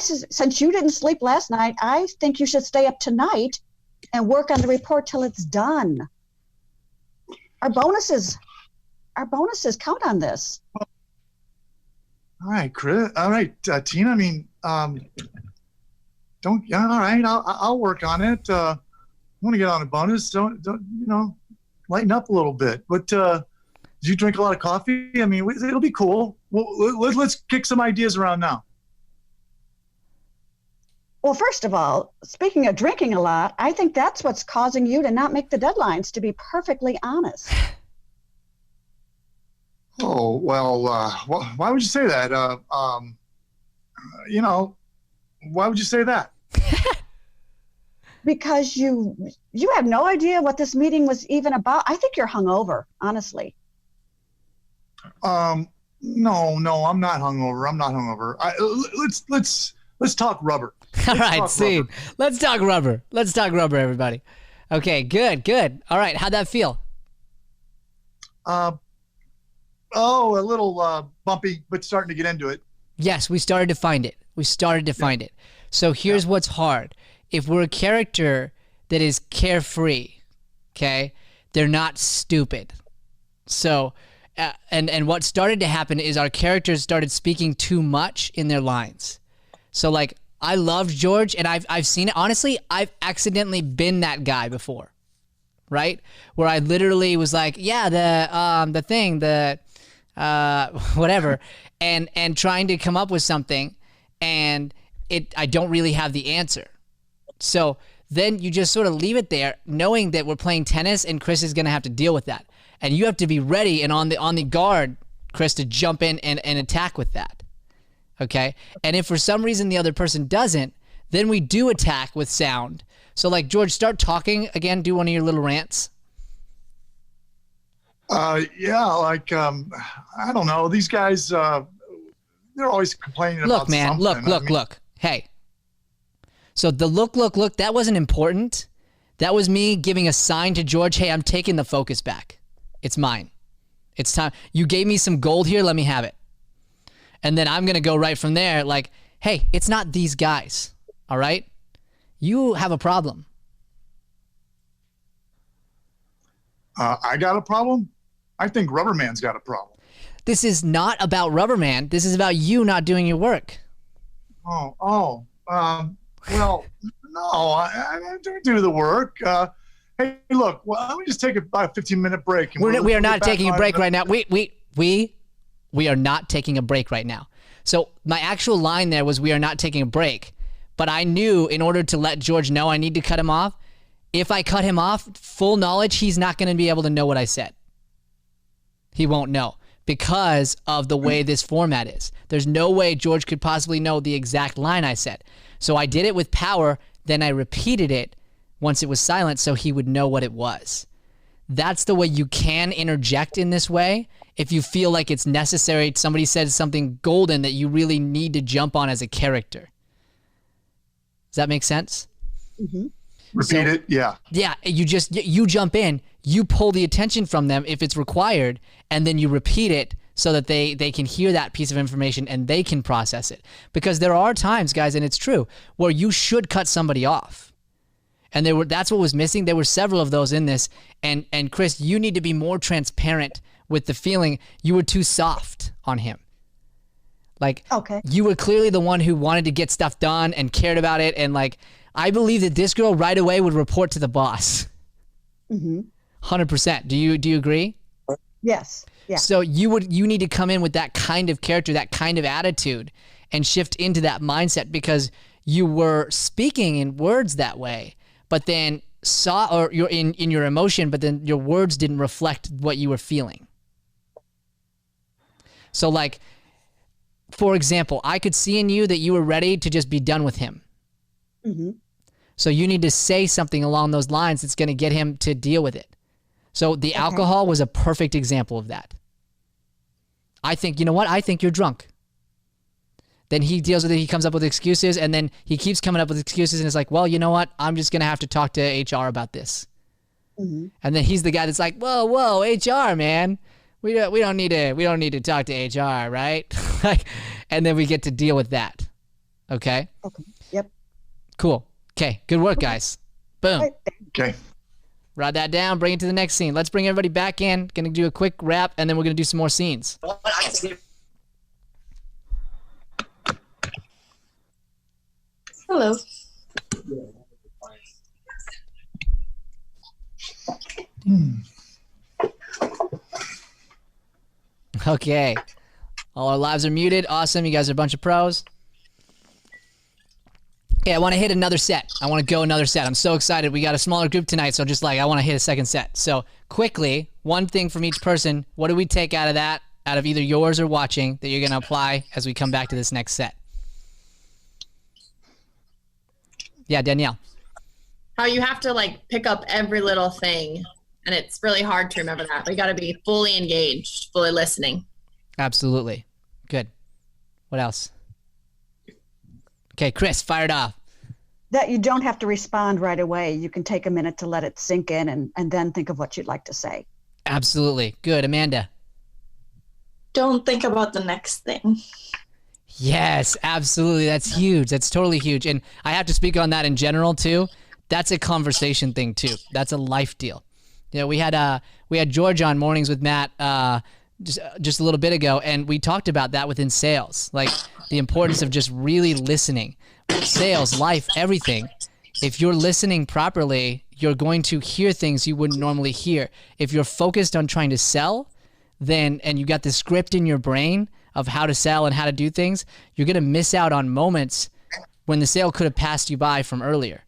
Since you didn't sleep last night, I think you should stay up tonight and work on the report till it's done. Our bonuses count on this. All right, Chris. All right, Tina. I mean, don't. Yeah, all right. I'll work on it. I want to get on a bonus. Don't lighten up a little bit. But did you drink a lot of coffee? I mean, it'll be cool. Well, let's kick some ideas around now. Well, first of all, speaking of drinking a lot, I think that's what's causing you to not make the deadlines, to be perfectly honest. Oh, well, why would you say that? Why would you say that? Because you have no idea what this meeting was even about. I think you're hungover, honestly. No, I'm not hungover. Let's talk rubber. All right, scene. Let's talk rubber. Let's talk rubber, everybody. Okay, good. All right, how'd that feel? A little bumpy, but starting to get into it. Yes, we started to find it. So here's what's hard. If we're a character that is carefree, okay, they're not stupid. So, and what started to happen is our characters started speaking too much in their lines. So, like, I loved George, and I've seen it. Honestly, I've accidentally been that guy before, right? Where I literally was like, yeah, the thing, whatever, and trying to come up with something, and I don't really have the answer. So then you just sort of leave it there, knowing that we're playing tennis, and Chris is going to have to deal with that, and you have to be ready and on the guard, Chris, to jump in and attack with that. Okay, and if for some reason the other person doesn't, then we do attack with sound. So, like, George, start talking again. Do one of your little rants. Yeah, like I don't know. These guys, they're always complaining about something. Look. Hey. So the look, that wasn't important. That was me giving a sign to George. Hey, I'm taking the focus back. It's mine. It's time. You gave me some gold here. Let me have it. And then I'm going to go right from there like, hey, it's not these guys, all right? You have a problem. I got a problem? I think Rubberman's got a problem. This is not about Rubberman. This is about you not doing your work. Well, no, I don't do the work. Hey, look, let me just take about a 15-minute break. And we are not taking a break right now. We are not taking a break right now. So my actual line there was, we are not taking a break. But I knew in order to let George know I need to cut him off, if I cut him off, full knowledge, he's not going to be able to know what I said. He won't know because of the way this format is. There's no way George could possibly know the exact line I said. So I did it with power, then I repeated it once it was silent so he would know what it was. That's the way you can interject in this way if you feel like it's necessary. Somebody says something golden that you really need to jump on as a character. Does that make sense? Mm-hmm. Repeat it, yeah. Yeah, you jump in, you pull the attention from them if it's required, and then you repeat it so that they can hear that piece of information and they can process it. Because there are times, guys, and it's true, where you should cut somebody off. And that's what was missing. There were several of those in this. And Chris, you need to be more transparent with the feeling you were too soft on him. Like, okay, you were clearly the one who wanted to get stuff done and cared about it. And like, I believe that this girl right away would report to the boss. Mm-hmm. 100%. Do you agree? Yes. Yeah. So you need to come in with that kind of character, that kind of attitude, and shift into that mindset, because you were speaking in words that way, but then you're in your emotion, but then your words didn't reflect what you were feeling. So like, for example, I could see in you that you were ready to just be done with him. Mm-hmm. So you need to say something along those lines that's going to get him to deal with it. So the alcohol was a perfect example of that. I think, you know what? I think you're drunk. Then he deals with it. He comes up with excuses, and then he keeps coming up with excuses, and it's like, well, you know what? I'm just going to have to talk to HR about this. Mm-hmm. And then he's the guy that's like, whoa, HR, man. we don't need to talk to HR, right? Like, and then we get to deal with that. Okay. Okay. Yep. Cool. Okay. Good work, guys. Boom. Right. Okay. Write that down. Bring it to the next scene. Let's bring everybody back in. Gonna do a quick wrap, and then we're gonna do some more scenes. Hello. Okay. All our lives are muted. Awesome. You guys are a bunch of pros. Okay, I want to hit another set. I want to go another set. I'm so excited. We got a smaller group tonight, so just like I want to hit a second set. So quickly, one thing from each person. What do we take out of that, out of either yours or watching, that you're going to apply as we come back to this next set? Yeah, Danielle. How you have to like pick up every little thing, and it's really hard to remember that. We got to be fully engaged, fully listening. Absolutely. Good. What else? Okay, Chris, fire it off. That you don't have to respond right away. You can take a minute to let it sink in and then think of what you'd like to say. Absolutely. Good. Amanda. Don't think about the next thing. Yes, absolutely. That's huge. That's totally huge. And I have to speak on that in general too. That's a conversation thing too. That's a life deal. You know, we had George on Mornings with Matt just a little bit ago, and we talked about that within sales, like the importance of just really listening. Sales, life, everything. If you're listening properly, you're going to hear things you wouldn't normally hear. If you're focused on trying to sell, then and you got the script in your brain of how to sell and how to do things, you're going to miss out on moments when the sale could have passed you by from earlier.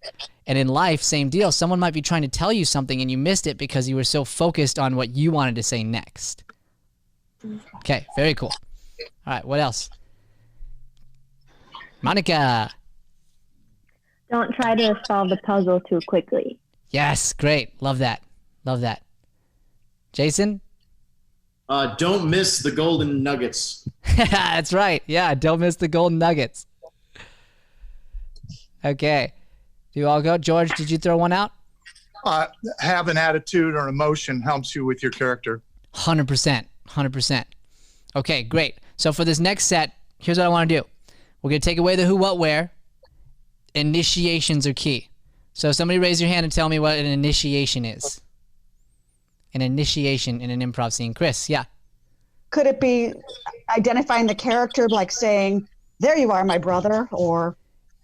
And in life, same deal. Someone might be trying to tell you something and you missed it because you were so focused on what you wanted to say next. Okay, very cool. All right, what else? Monica. Don't try to solve the puzzle too quickly. Yes, great. Love that. Love that. Jason? Don't miss the golden nuggets. That's right. Yeah, don't miss the golden nuggets. Okay. Do you all go? George, did you throw one out? Have an attitude or emotion helps you with your character. 100%. 100%. Okay, great. So for this next set, here's what I want to do. We're going to take away the who, what, where. Initiations are key. So somebody raise your hand and tell me what an initiation is. An initiation in an improv scene. Chris, yeah. Could it be identifying the character, like saying, "There you are, my brother," or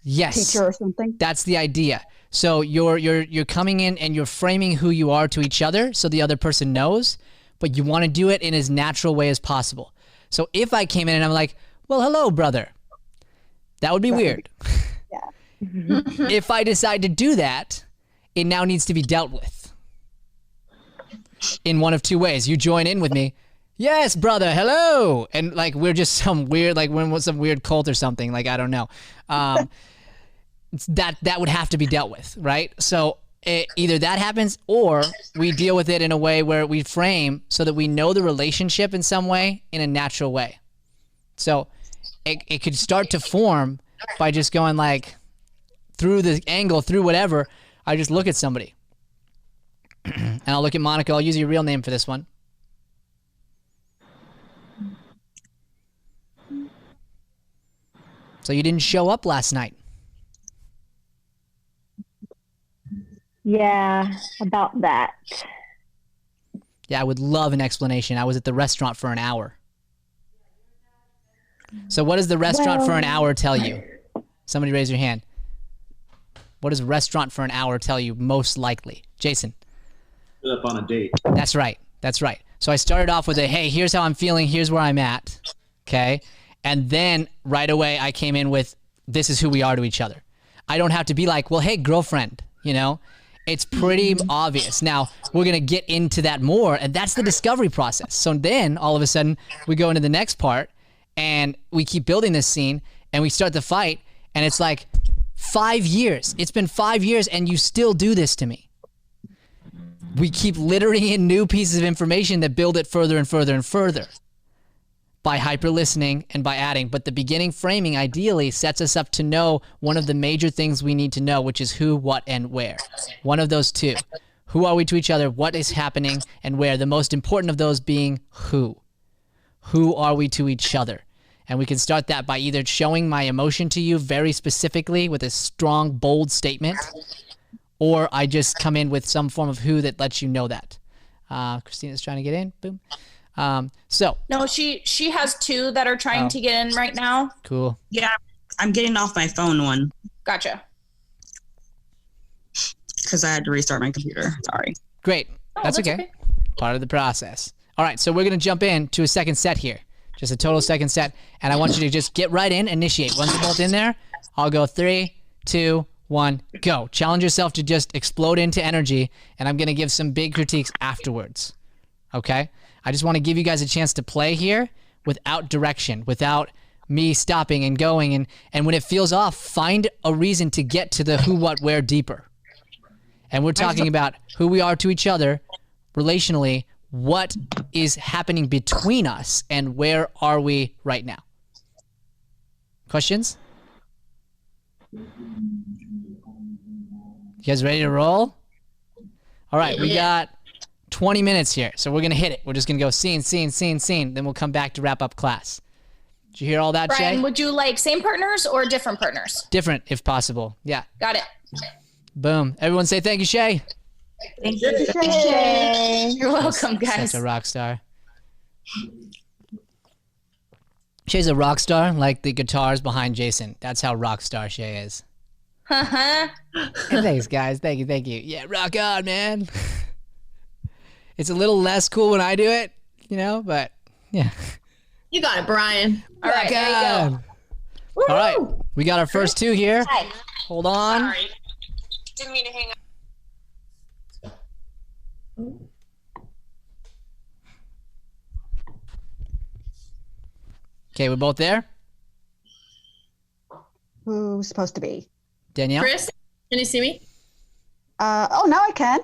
yes, teacher or something? That's the idea. So you're coming in and you're framing who you are to each other so the other person knows, but you want to do it in as natural way as possible. So if I came in and I'm like, "Well, hello, brother," that would be weird. Yeah. If I decide to do that, it now needs to be dealt with in one of two ways. You join in with me. Yes, brother, hello. And like, we're just some weird, like we're some weird cult or something. Like, I don't know. That would have to be dealt with, right? So either that happens or we deal with it in a way where we frame so that we know the relationship in some way in a natural way. So it could start to form by just going like through the angle, through whatever. I just look at somebody. And I'll look at Monica. I'll use your real name for this one. So you didn't show up last night. Yeah, about that. Yeah, I would love an explanation. I was at the restaurant for an hour. So what does the restaurant for an hour tell you? Somebody raise your hand. What does restaurant for an hour tell you most likely? Jason. Up on a date. That's right. That's right. So I started off with a, hey, here's how I'm feeling. Here's where I'm at. Okay. And then right away I came in with, this is who we are to each other. I don't have to be like, well, hey, girlfriend, you know, it's pretty obvious. Now we're going to get into that more, and that's the discovery process. So then all of a sudden we go into the next part and we keep building this scene and we start the fight, and it's like 5 years. It's been 5 years and you still do this to me. We keep littering in new pieces of information that build it further and further and further by hyper listening and by adding. But the beginning framing ideally sets us up to know one of the major things we need to know, which is who, what, and where. One of those two. Who are we to each other? What is happening and where? The most important of those being who. Who are we to each other? And we can start that by either showing my emotion to you very specifically with a strong, bold statement, or I just come in with some form of who that lets you know that. Christina's trying to get in. Boom. No, she has 2 that are trying to get in right now. Cool. Yeah, I'm getting off my phone one. Gotcha. Because I had to restart my computer. Sorry. Great. That's okay. Part of the process. All right, so we're going to jump in to a second set here. Just a total second set. And I want you to just get right in, initiate. Once you're both in there, I'll go 3, 2, 1, go. Challenge yourself to just explode into energy, and I'm going to give some big critiques afterwards. Okay? I just want to give you guys a chance to play here without direction, without me stopping and going. And when it feels off, find a reason to get to the who, what, where deeper. And we're talking about who we are to each other relationally, what is happening between us, and where are we right now? Questions? You guys ready to roll? All right, we got 20 minutes here, so we're going to hit it. We're just going to go scene, scene, scene, scene. Then we'll come back to wrap up class. Did you hear all that, Brian, Shay? would you like same partners or different partners? Different, if possible. Yeah. Got it. Boom. Everyone say thank you, Shay. Thank you, Shay. You're welcome, guys. Such a rock star. Shay's a rock star, like the guitars behind Jason. That's how rock star Shay is. Thanks, guys. Thank you, thank you. Yeah, rock on, man. It's a little less cool when I do it, you know, but yeah. You got it, Brian. All right, there you go. All right, we got our first 2 here. Hi. Hold on. Sorry. Didn't mean to hang up. Okay, we're both there? Who's supposed to be? Danielle? Chris, can you see me? Oh, now I can.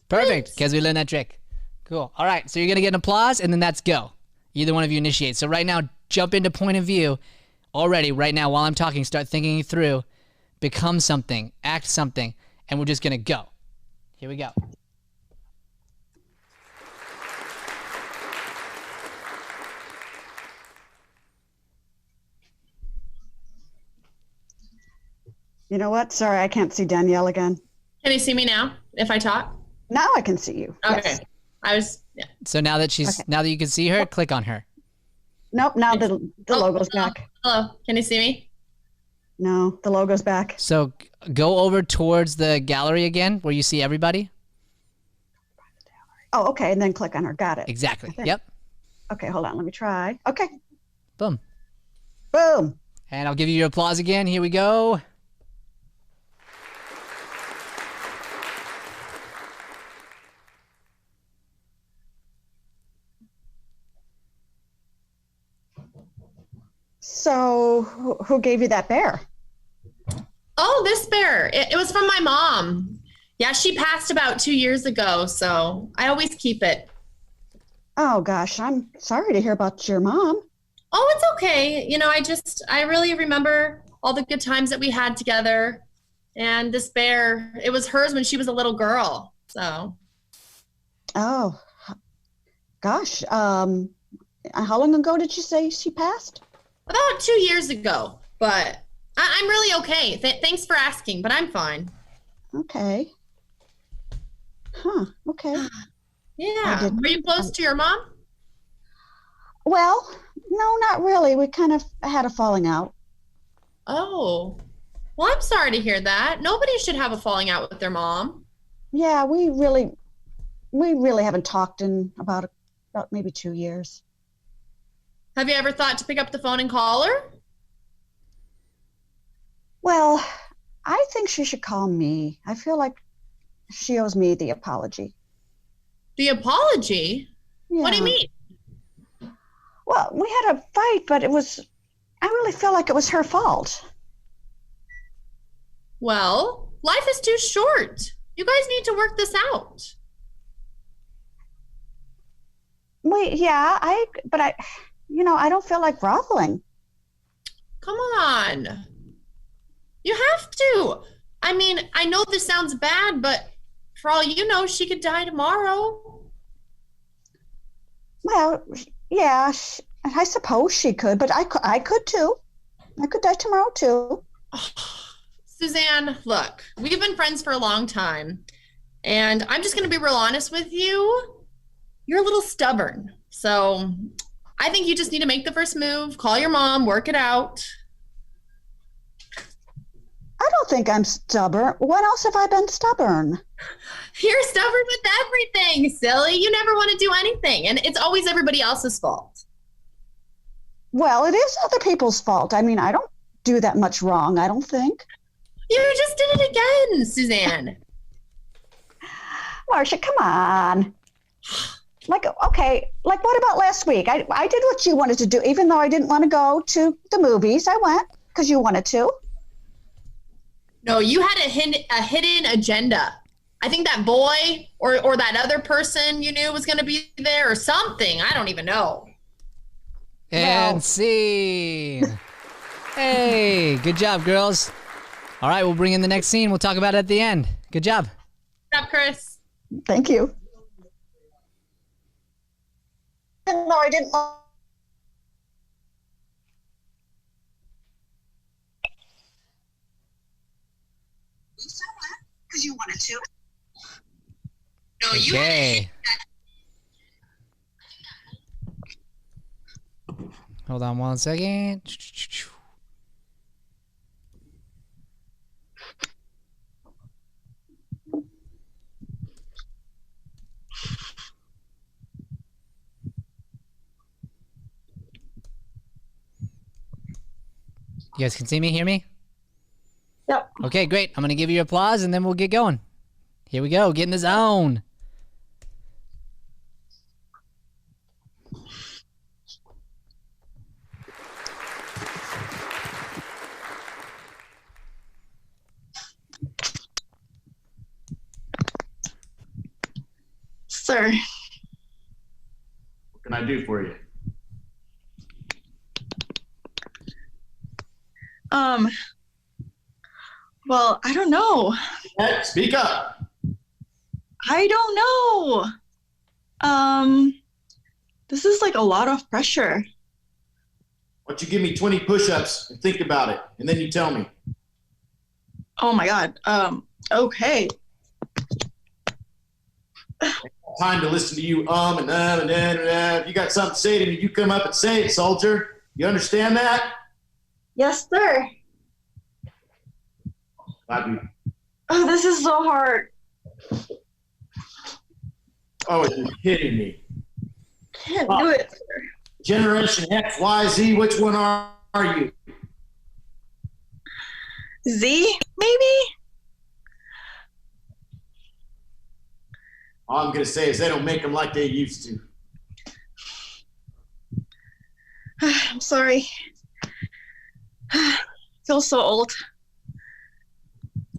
Perfect, because we learned that trick. Cool. All right, so you're going to get an applause, and then that's go. Either one of you initiate. So right now, jump into point of view. Already, right now, while I'm talking, start thinking it through. Become something. Act something. And we're just going to go. Here we go. You know what? Sorry, I can't see Danielle again. Can you see me now if I talk? Now I can see you. Okay. Yes. I was, yeah. So now that now that you can see her, click on her. Nope, now the logo's back. Hello, can you see me? No, the logo's back. So go over towards the gallery again where you see everybody. Oh, okay, and then click on her. Got it. Exactly. Yep. Okay, hold on. Let me try. Okay. Boom. Boom. And I'll give you your applause again. Here we go. So, who gave you that bear? Oh, this bear. It was from my mom. Yeah, she passed about 2 years ago, so I always keep it. Oh, gosh, I'm sorry to hear about your mom. Oh, it's okay. You know, I really remember all the good times that we had together. And this bear, it was hers when she was a little girl, so. Oh, gosh. How long ago did you say she passed? About 2 years ago, but I'm really okay. Thanks for asking, but I'm fine. Okay. Huh, okay. Yeah. Are you close to your mom? Well, no, not really. We kind of had a falling out. Oh. Well, I'm sorry to hear that. Nobody should have a falling out with their mom. Yeah, we really haven't talked in about maybe 2 years. Have you ever thought to pick up the phone and call her? Well, I think she should call me. I feel like she owes me the apology. The apology? Yeah. What do you mean? Well, we had a fight, but I really feel like it was her fault. Well, life is too short. You guys need to work this out. But I don't feel like groveling. Come on. You have to. I mean, I know this sounds bad, but For all you know, she could die tomorrow. Well, yeah, I suppose she could, but I could too. I could die tomorrow too. Suzanne, look, we've been friends for a long time, and I'm just going to be real honest with you. You're a little stubborn. So I think you just need to make the first move, call your mom, work it out. I don't think I'm stubborn. When else have I been stubborn? You're stubborn with everything, silly. You never want to do anything, and it's always everybody else's fault. Well, it is other people's fault. I mean, I don't do that much wrong, I don't think. You just did it again, Suzanne. Marcia, come on. Like, okay, like what about last week? I did what you wanted to do, even though I didn't want to go to the movies. I went because you wanted to. No, you had a hidden agenda. I think that boy or that other person you knew was going to be there or something. I don't even know. And scene. Hey, good job, girls. All right, we'll bring in the next scene. We'll talk about it at the end. Good job. Good job, Chris. Thank you. No, I didn't. Because you wanted to. No, you Okay. Hold on one second. You guys can see me, hear me? Yep. Okay, great. I'm going to give you applause and then we'll get going. Here we go. Get in the zone. Sir. What can I do for you? Well, I don't know. Hey, speak up. I don't know. This is like a lot of pressure. Why don't you give me 20 push-ups and think about it, and then you tell me. Oh my God. Okay. Time to listen to you and you got something to say to me, you come up and say it, soldier. You understand that? Yes, sir. I do. Oh, this is so hard. Oh, you're kidding me. Can't do it, sir. Generation X, Y, Z, which one are you? Z, maybe? All I'm going to say is they don't make them like they used to. I'm sorry. Feel so old.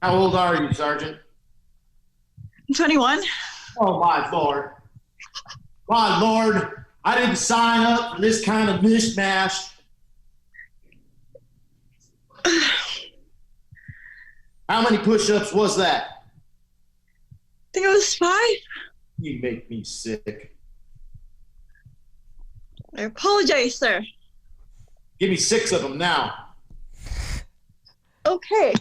How old are you, Sergeant? I'm 21. Oh, my Lord. My Lord, I didn't sign up for this kind of mishmash. How many push-ups was that? I think it was 5. You make me sick. I apologize, sir. Give me 6 of them now. Okay.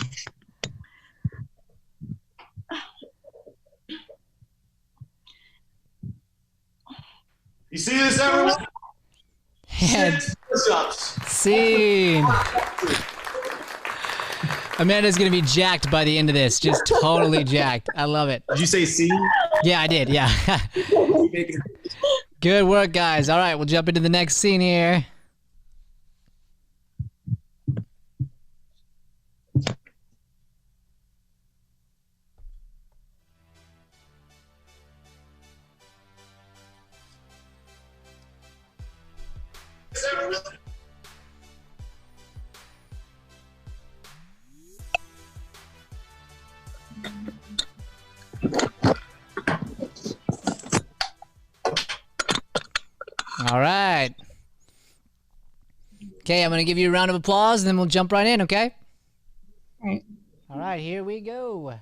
You see this, everyone? And 6 push-ups. scene. Amanda's going to be jacked by the end of this. Just totally jacked. I love it. Did you say C? Yeah, I did. Yeah. Good work, guys. All right, we'll jump into the next scene here. All right. Okay, I'm going to give you a round of applause, and then we'll jump right in, okay? All right. All right, here we go.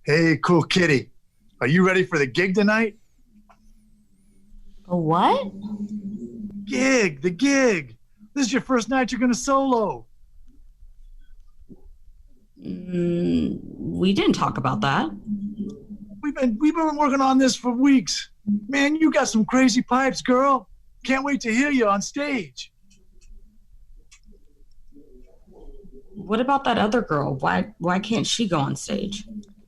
Hey, cool kitty. Are you ready for the gig tonight? A what? The gig. This is your first night you're going to solo. We didn't talk about that. We've been working on this for weeks. Man, you got some crazy pipes, girl. Can't wait to hear you on stage. What about that other girl? Why can't she go on stage?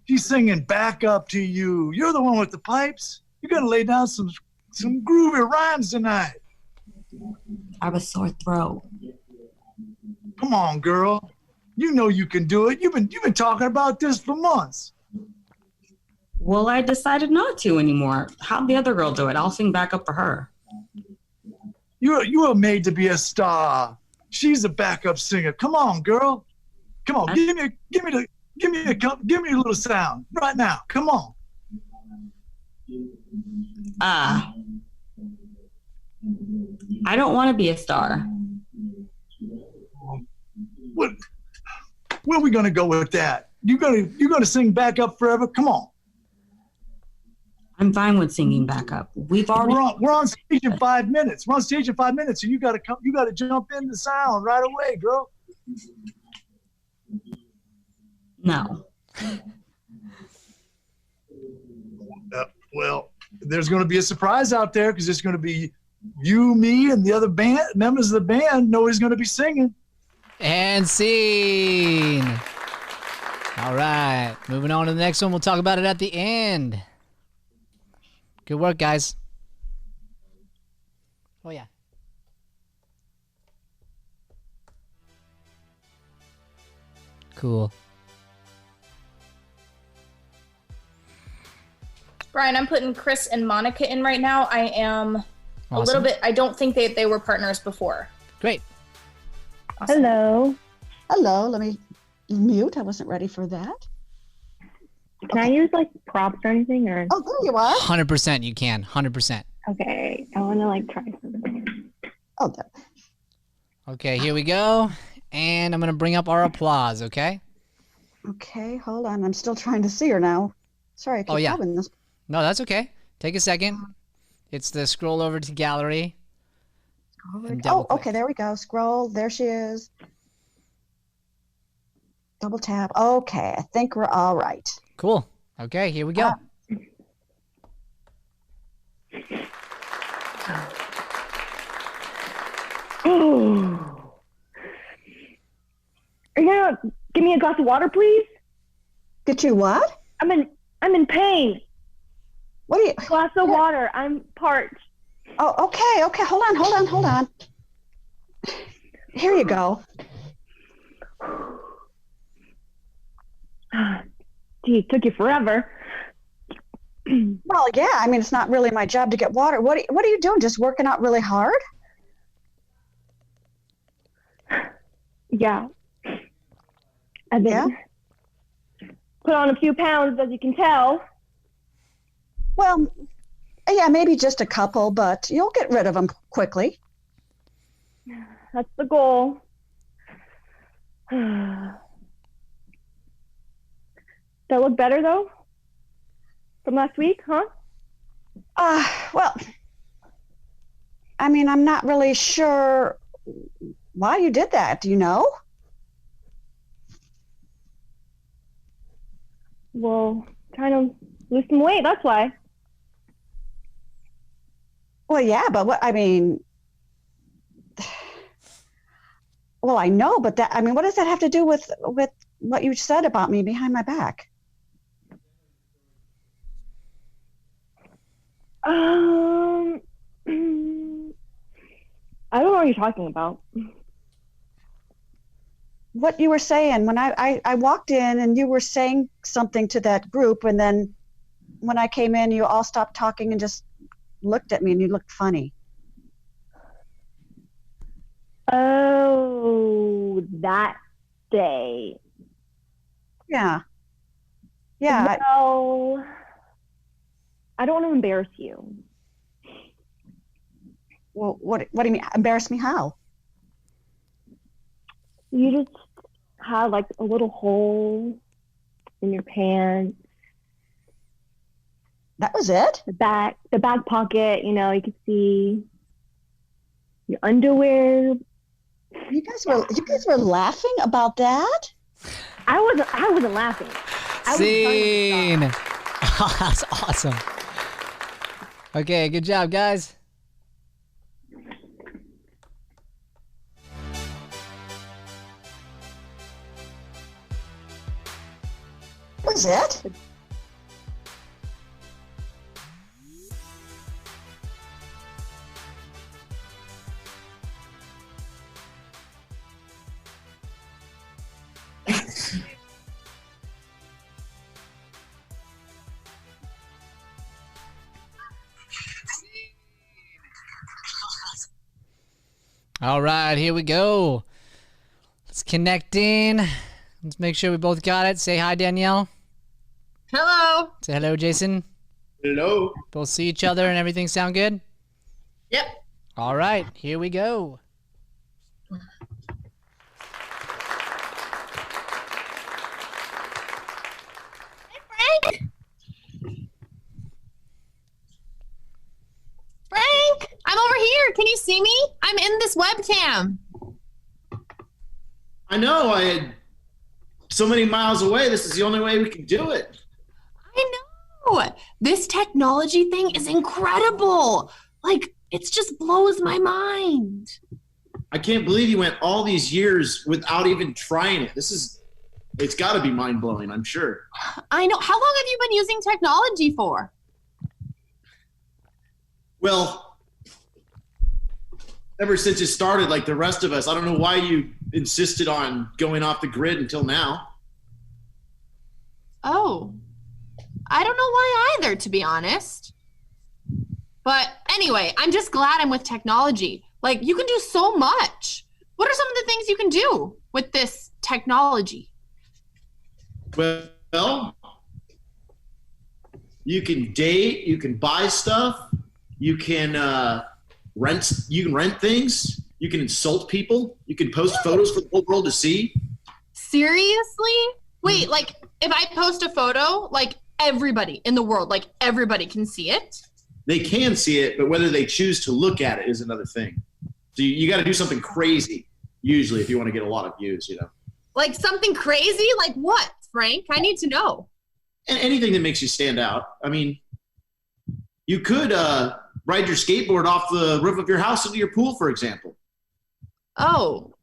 She's singing back up to you. You're the one with the pipes. You're going to lay down some groovy rhymes tonight. I have a sore throat. Come on, girl. You know you can do it. You've been talking about this for months. Well, I decided not to anymore. How'd the other girl do it? I'll sing back up for her. You are made to be a star. She's a backup singer. Come on, girl. Come on, give me a little sound right now. Come on. I don't want to be a star. Where are we gonna go with that? You're gonna sing back up forever? Come on. I'm fine with singing back up. We're on stage in 5 minutes. We're on stage in 5 minutes, so you gotta jump in the sound right away, girl. No. Well, there's gonna be a surprise out there because it's gonna be you, me, and the other members of the band. Nobody's gonna be singing. And scene. All right, moving on to the next one. We'll talk about it at the end. Good work, guys. Oh, yeah. Cool. Brian, I'm putting Chris and Monica in right now. I am a little Awesome. bit, I don't think they were partners before. Great. Awesome. Hello. Hello. Let me mute. I wasn't ready for that. Can I use like props or anything? Or Oh, there you are. 100% you can. 100%. okay, I want to like try something. Oh, there. Okay, here we go. And I'm going to bring up our applause, okay? Okay, hold on. I'm still trying to see her now. Sorry, I keep having this. No, that's okay. Take a second. It's the scroll over to gallery. Oh, okay, there we go. Scroll. There she is. Double tap. Okay, I think we're all right. Cool. Okay, here we go. Are you gonna give me a glass of water, please? Get you what? I'm in pain. What are you? Glass of water. I'm parched. Oh, okay, okay. Hold on. Here you go. Gee, it took you forever. Well, yeah. I mean, it's not really my job to get water. What are you doing? Just working out really hard? Yeah. I've been put on a few pounds, as you can tell. Well, yeah, maybe just a couple, but you'll get rid of them quickly. That's the goal. That look better though? From last week, huh? Well, I mean, I'm not really sure why you did that. Do you know? Well, trying to lose some weight, that's why. Well, yeah, but what, I mean, well, I know, but that, I mean, what does that have to do with what you said about me behind my back? I don't know what you're talking about. What you were saying when I walked in and you were saying something to that group, and then when I came in, you all stopped talking and just looked at me and you looked funny. Oh, that day. Yeah. Yeah. Well, I don't want to embarrass you. Well, what do you mean? Embarrass me how? You just have like a little hole in your pants. That was it? The back pocket, you could see your underwear. You guys were laughing about that? I wasn't laughing. Scene. Oh, that's awesome. Okay, good job, guys. Was it? All right, here we go. Let's connect in. Let's make sure we both got it. Say hi, Danielle. Hello. Say hello, Jason. Hello. Both see each other and everything sound good? Yep. All right, here we go. Frank, I'm over here. Can you see me? I'm in this webcam. I know. I had so many miles away. This is the only way we can do it. I know. This technology thing is incredible. Like, it just blows my mind. I can't believe you went all these years without even trying it. It's got to be mind-blowing, I'm sure. I know. How long have you been using technology for? Well, ever since it started, like the rest of us, I don't know why you insisted on going off the grid until now. Oh, I don't know why either, to be honest. But anyway, I'm just glad I'm with technology. Like, you can do so much. What are some of the things you can do with this technology? Well, you can date, you can buy stuff, you can rent things, you can insult people, you can post photos for the whole world to see. Seriously? Wait, like, if I post a photo, like, everybody in the world, like, everybody can see it? They can see it, but whether they choose to look at it is another thing. So you got to do something crazy, usually, if you want to get a lot of views, Like something crazy? Like what, Frank? I need to know. And anything that makes you stand out. I mean, you could ride your skateboard off the roof of your house into your pool, for example. Oh,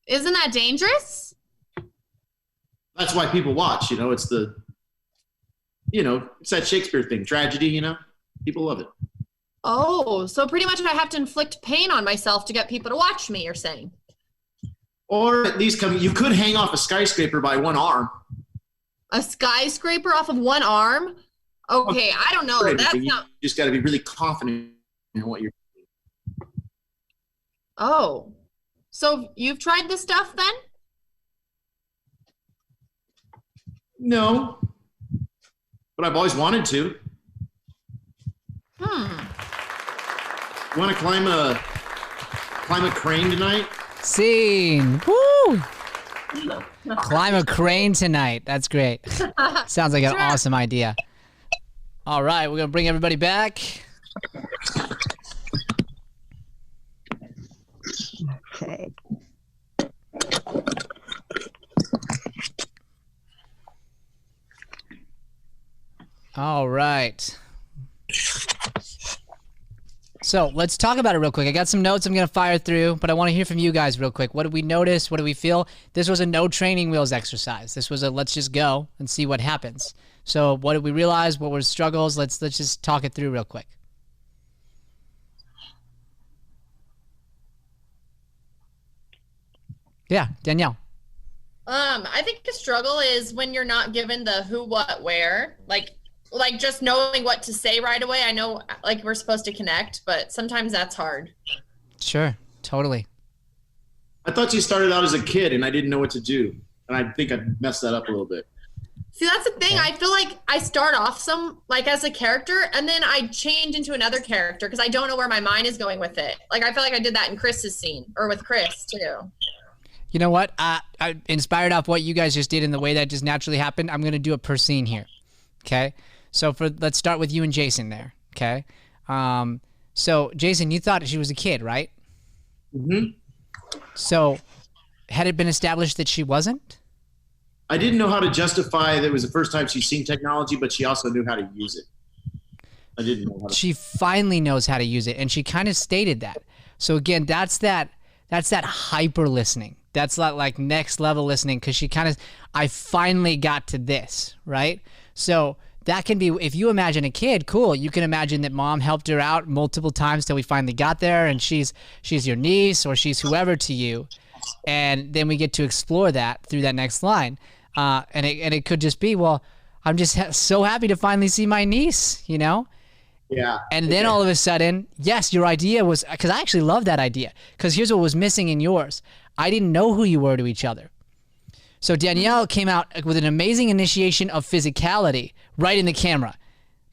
isn't that dangerous? That's why people watch, it's it's that Shakespeare thing, tragedy, people love it. Oh, so pretty much I have to inflict pain on myself to get people to watch me, you're saying? Or at least you could hang off a skyscraper by one arm. A skyscraper off of one arm? Okay, I don't know. That's not. You just got to be really confident in what you're doing. Oh, so you've tried this stuff then? No, but I've always wanted to. You want to climb a crane tonight? Scene. Woo! Climb a crane tonight. That's great. Sounds like an awesome idea. All right, we're going to bring everybody back. Okay. All right. So let's talk about it real quick. I got some notes I'm going to fire through, but I want to hear from you guys real quick. What did we notice? What did we feel? This was a no training wheels exercise. This was a let's just go and see what happens. So what did we realize? What were struggles? Let's just talk it through real quick. Yeah, Danielle. I think the struggle is when you're not given the who, what, where. Like just knowing what to say right away. I know like we're supposed to connect, but sometimes that's hard. Sure, totally. I thought you started out as a kid and I didn't know what to do. And I think I messed that up a little bit. See, that's the thing. I feel like I start off as a character and then I change into another character because I don't know where my mind is going with it. Like I feel like I did that in Chris's scene or with Chris too. You know what? I inspired off what you guys just did and the way that just naturally happened. I'm gonna do it per scene here. Okay. So let's start with you and Jason there. Okay. So Jason, you thought she was a kid, right? Mm-hmm. So had it been established that she wasn't? I didn't know how to justify that it was the first time she's seen technology, but she also knew how to use it. I didn't know how to. She finally knows how to use it, and she kind of stated that. So again, that's that hyper listening. That's like next level listening, because she kind of, I finally got to this, right? So that can be, if you imagine a kid, cool. You can imagine that mom helped her out multiple times till we finally got there, and she's your niece or she's whoever to you, and then we get to explore that through that next line, and it could just be, well, I'm just so happy to finally see my niece, you know? Yeah. And then all of a sudden, yes, your idea was, because I actually love that idea, because here's what was missing in yours. I didn't know who you were to each other. So Danielle came out with an amazing initiation of physicality right in the camera.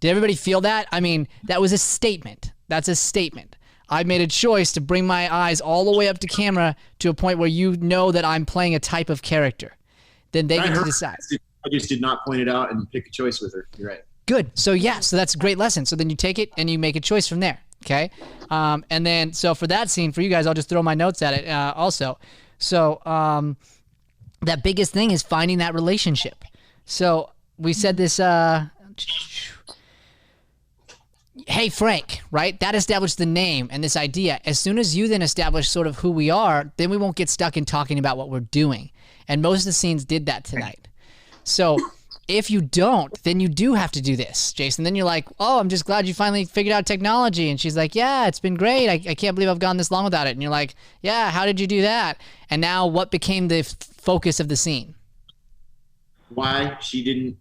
Did everybody feel that? I mean, that was a statement. That's a statement. I made a choice to bring my eyes all the way up to camera to a point where you know that I'm playing a type of character. Then they get to decide. I just did not point it out and pick a choice with her. You're right. Good. So yeah, so that's a great lesson. So then you take it and you make a choice from there. Okay. And then, so for that scene, for you guys, I'll just throw my notes at it also. So that biggest thing is finding that relationship. So we said this, hey, Frank, right? That established the name and this idea. As soon as you then establish sort of who we are, then we won't get stuck in talking about what we're doing. And most of the scenes did that tonight. So if you don't, then you do have to do this, Jason. Then you're like, oh, I'm just glad you finally figured out technology. And she's like, yeah, it's been great. I can't believe I've gone this long without it. And you're like, yeah, how did you do that? And now what became the focus of the scene? Why she didn't.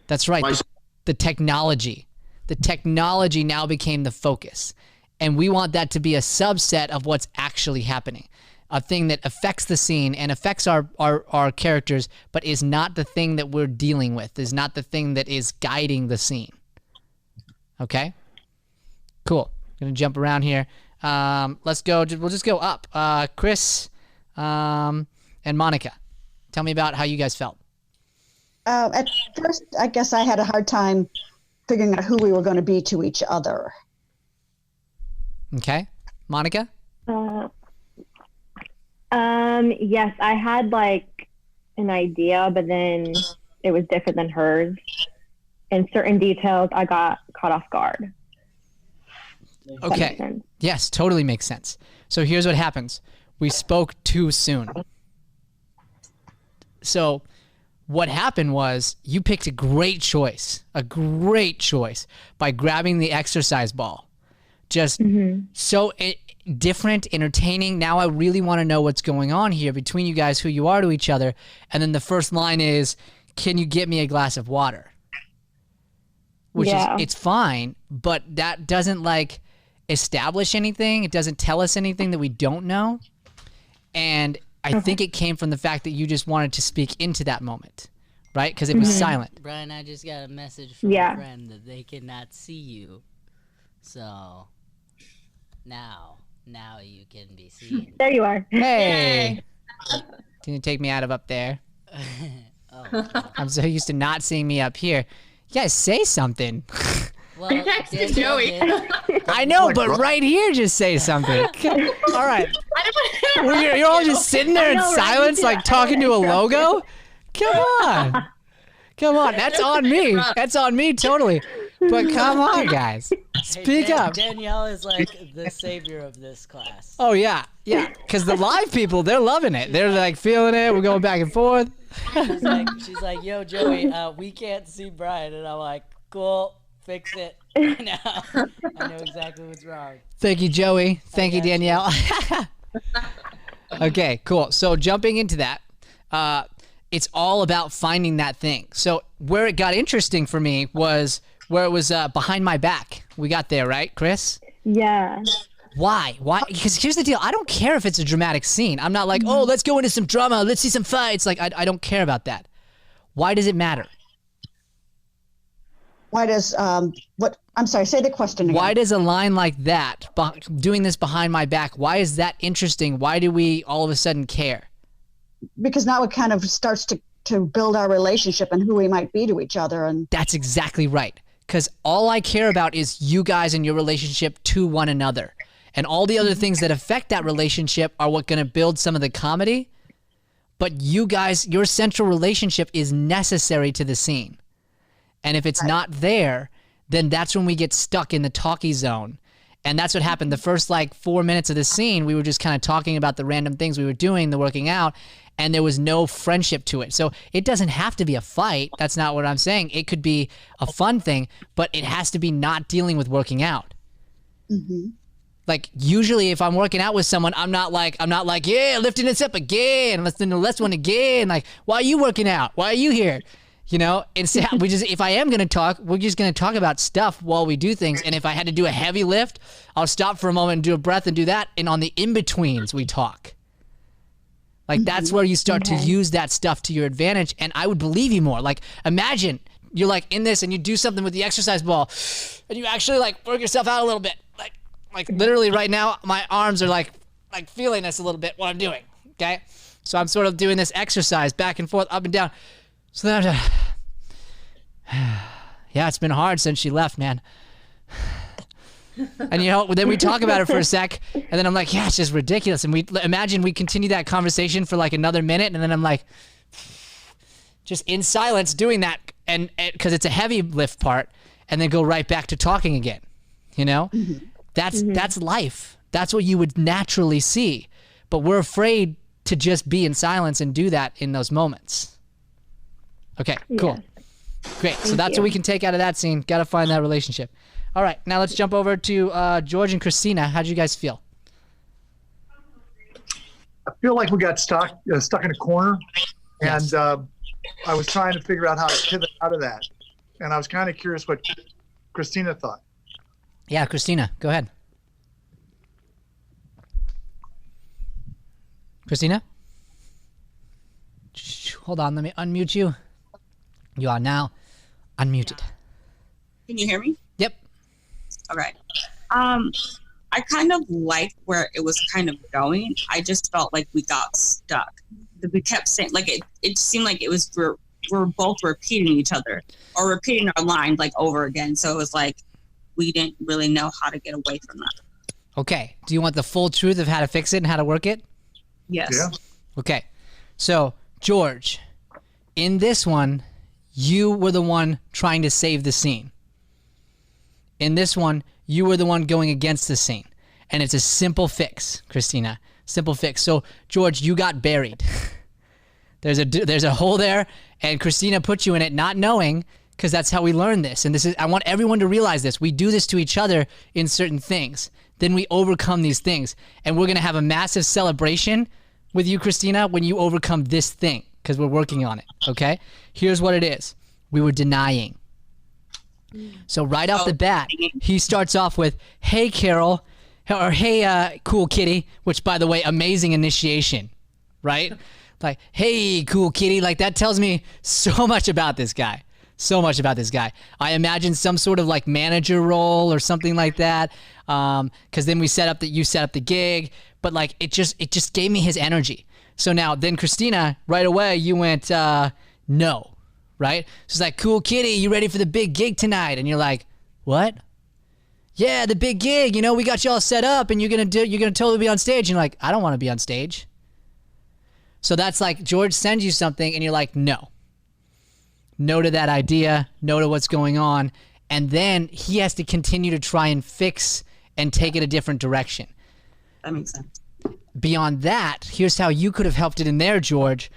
That's right. The technology. The technology now became the focus. And we want that to be a subset of what's actually happening. A thing that affects the scene and affects our characters, but is not the thing that we're dealing with, is not the thing that is guiding the scene. Okay? Cool. I'm going to jump around here. Let's go. We'll just go up. Chris and Monica, tell me about how you guys felt. At first, I guess I had a hard time figuring out who we were going to be to each other. Okay. Monica? Yes, I had like an idea, but then it was different than hers. In certain details, I got caught off guard. Okay. Yes, totally makes sense. So here's what happens. We spoke too soon. So what happened was you picked a great choice by grabbing the exercise ball. Just so different, entertaining. Now I really want to know what's going on here between you guys, who you are to each other. And then the first line is, can you get me a glass of water? Which is, it's fine, but that doesn't like establish anything. It doesn't tell us anything that we don't know. And I think it came from the fact that you just wanted to speak into that moment, right? Because it was silent. Brian, I just got a message from a friend that they cannot see you. So now you can be seen. There you are. Hey. Can you take me out of up there? I'm so used to not seeing me up here. You guys say something. Well, Joey. I know, but right here, just say something. All right. You're all just sitting there in silence, like talking to a logo? Come on. Come on. That's on me. That's on me, totally. But come on, guys. Speak up. Danielle is like the savior of this class. Oh, yeah. Yeah. Because the live people, they're loving it. They're like feeling it. We're going back and forth. She's like, yo, Joey, we can't see Brian. And I'm like, cool. Fix it. Now I know exactly what's wrong. Thank you, Joey. Thank you, Danielle. Okay, cool. So jumping into that, it's all about finding that thing. So where it got interesting for me was where it was behind my back. We got there, right, Chris? Yeah. Why? Because here's the deal. I don't care if it's a dramatic scene. I'm not like, oh, let's go into some drama. Let's see some fights. Like, I don't care about that. Why does it matter? Why does I'm sorry, say the question again. Why does a line like that, doing this behind my back, why is that interesting? Why do we all of a sudden care? Because now it kind of starts to build our relationship and who we might be to each other. And that's exactly right. Because all I care about is you guys and your relationship to one another. And all the other things that affect that relationship are what going to build some of the comedy. But you guys, your central relationship is necessary to the scene. And if it's not there, then that's when we get stuck in the talkie zone. And that's what happened. The first like 4 minutes of the scene, we were just kind of talking about the random things we were doing, the working out, and there was no friendship to it. So it doesn't have to be a fight. That's not what I'm saying. It could be a fun thing, but it has to be not dealing with working out. Mm-hmm. Like usually if I'm working out with someone, I'm not like, yeah, lifting this up again. Let's do the last one again. Like, why are you working out? Why are you here? You know, instead if I am going to talk, we're just going to talk about stuff while we do things. And if I had to do a heavy lift, I'll stop for a moment and do a breath and do that. And on the in-betweens, we talk. Like that's where you start to use that stuff to your advantage. And I would believe you more. Like imagine you're like in this and you do something with the exercise ball and you actually like work yourself out a little bit. Like literally right now, my arms are like feeling this a little bit, what I'm doing, okay? So I'm sort of doing this exercise back and forth, up and down. So then yeah, it's been hard since she left, man. And you know, then we talk about it for a sec, and then I'm like, yeah, it's just ridiculous. And we imagine we continue that conversation for like another minute, and then I'm like, just in silence doing that, and because it's a heavy lift part, and then go right back to talking again, you know? Mm-hmm. That's life. That's what you would naturally see. But we're afraid to just be in silence and do that in those moments. Okay, cool. Great. So that's what we can take out of that scene. Got to find that relationship. All right, now let's jump over to George and Christina. How'd you guys feel? I feel like we got stuck in a corner, and I was trying to figure out how to pivot out of that. And I was kind of curious what Christina thought. Yeah, Christina, go ahead. Christina? Hold on, let me unmute you. You are now unmuted. Can you hear me? Yep. All right. I kind of liked where it was kind of going. I just felt like we got stuck. We kept saying, like, it seemed like it was we're both repeating each other or repeating our line like over again. So it was like we didn't really know how to get away from that. Okay. Do you want the full truth of how to fix it and how to work it? Yes. Yeah. Okay. So, George, in this one, you were the one trying to save the scene. In this one, you were the one going against the scene. And it's a simple fix, Christina. Simple fix. So, George, you got buried. There's a hole there, and Christina put you in it not knowing, because that's how we learn this. And I want everyone to realize this. We do this to each other in certain things. Then we overcome these things. And we're going to have a massive celebration with you, Christina, when you overcome this thing, because we're working on it, okay? Here's what it is. We were denying. So right off the bat, he starts off with, hey, Carol, or hey, cool kitty, which, by the way, amazing initiation, right? Like, hey, cool kitty, like that tells me so much about this guy. So much about this guy. I imagine some sort of like manager role or something like that. Because then you set up the gig, but like it just gave me his energy. So now then Christina, right away you went no, right? She's like, cool kitty, you ready for the big gig tonight? And you're like, what? Yeah, the big gig. You know, we got you all set up, and you're gonna totally be on stage. And you're like, I don't want to be on stage. So that's like George sends you something, and you're like, no. No to that idea, no to what's going on, and then he has to continue to try and fix and take it a different direction. That makes sense. Beyond that, here's how you could have helped it in there, George.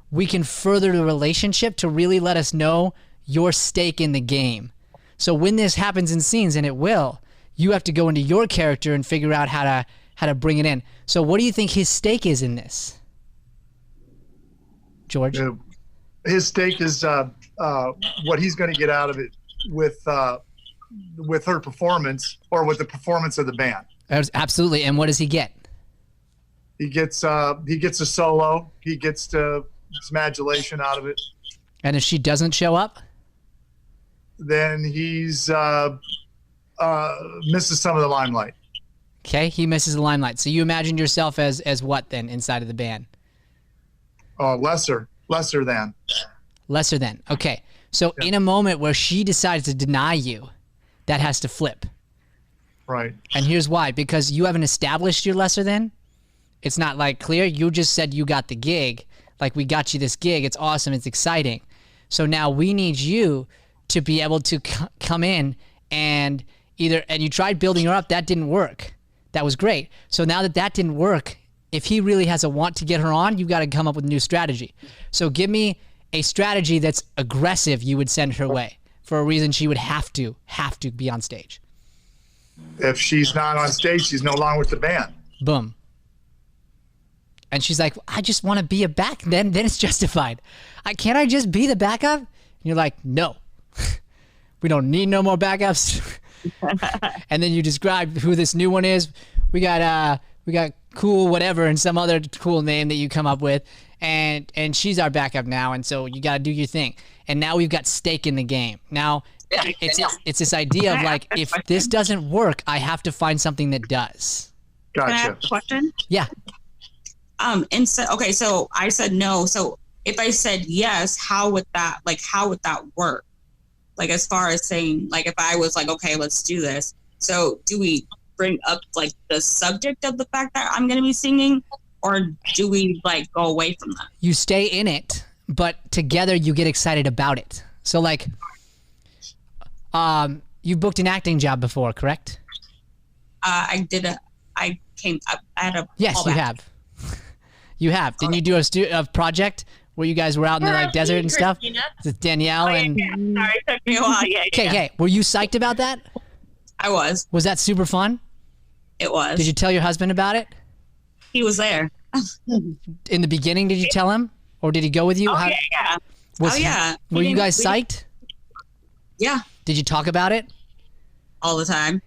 We can further the relationship to really let us know your stake in the game. So when this happens in scenes, and it will, you have to go into your character and figure out how to bring it in. So what do you think his stake is in this, George? His stake is what he's going to get out of it with her performance, or with the performance of the band. Absolutely. And what does he get? He gets a solo. He gets some adulation out of it. And if she doesn't show up, then he's misses some of the limelight. Okay, he misses the limelight. So you imagine yourself as what then inside of the band? Lesser than. Lesser than. Okay. So in a moment where she decides to deny you, that has to flip. Right. And here's why. Because you haven't established your lesser than. It's not like clear. You just said you got the gig. Like, we got you this gig. It's awesome. It's exciting. So now we need you to be able to come in and and you tried building her up. That didn't work. That was great. So now that didn't work, if he really has a want to get her on, you've got to come up with a new strategy. So give me a strategy that's aggressive you would send her way for a reason she would have to be on stage. If she's not on stage, she's no longer with the band. Boom. And she's like, I just want to be a back. Then it's justified. Can't I just be the backup? And you're like, no. We don't need no more backups. And then you describe who this new one is. We got cool whatever and some other cool name that you come up with, and she's our backup now. And so you got to do your thing. And now we've got stake in the game. Now it's this idea of like, if this doesn't work, I have to find something that does. Gotcha. Can I have a question? Yeah. Okay, so I said no. So if I said yes, how would that work? Like, as far as saying, like, if I was like, okay, let's do this. So do we bring up like the subject of the fact that I'm going to be singing, or do we like go away from that? You stay in it, but together you get excited about it. So like, you booked an acting job before, correct? I had a Yes, you have. You have. Didn't you do a project where you guys were out in the like desert and stuff with Danielle and? Yeah. Sorry, it took me a while. Yeah. Okay. Were you psyched about that? I was. Was that super fun? It was. Did you tell your husband about it? He was there. In the beginning, did you tell him, or did he go with you? Yeah. Were you guys psyched? Yeah. Did you talk about it? All the time.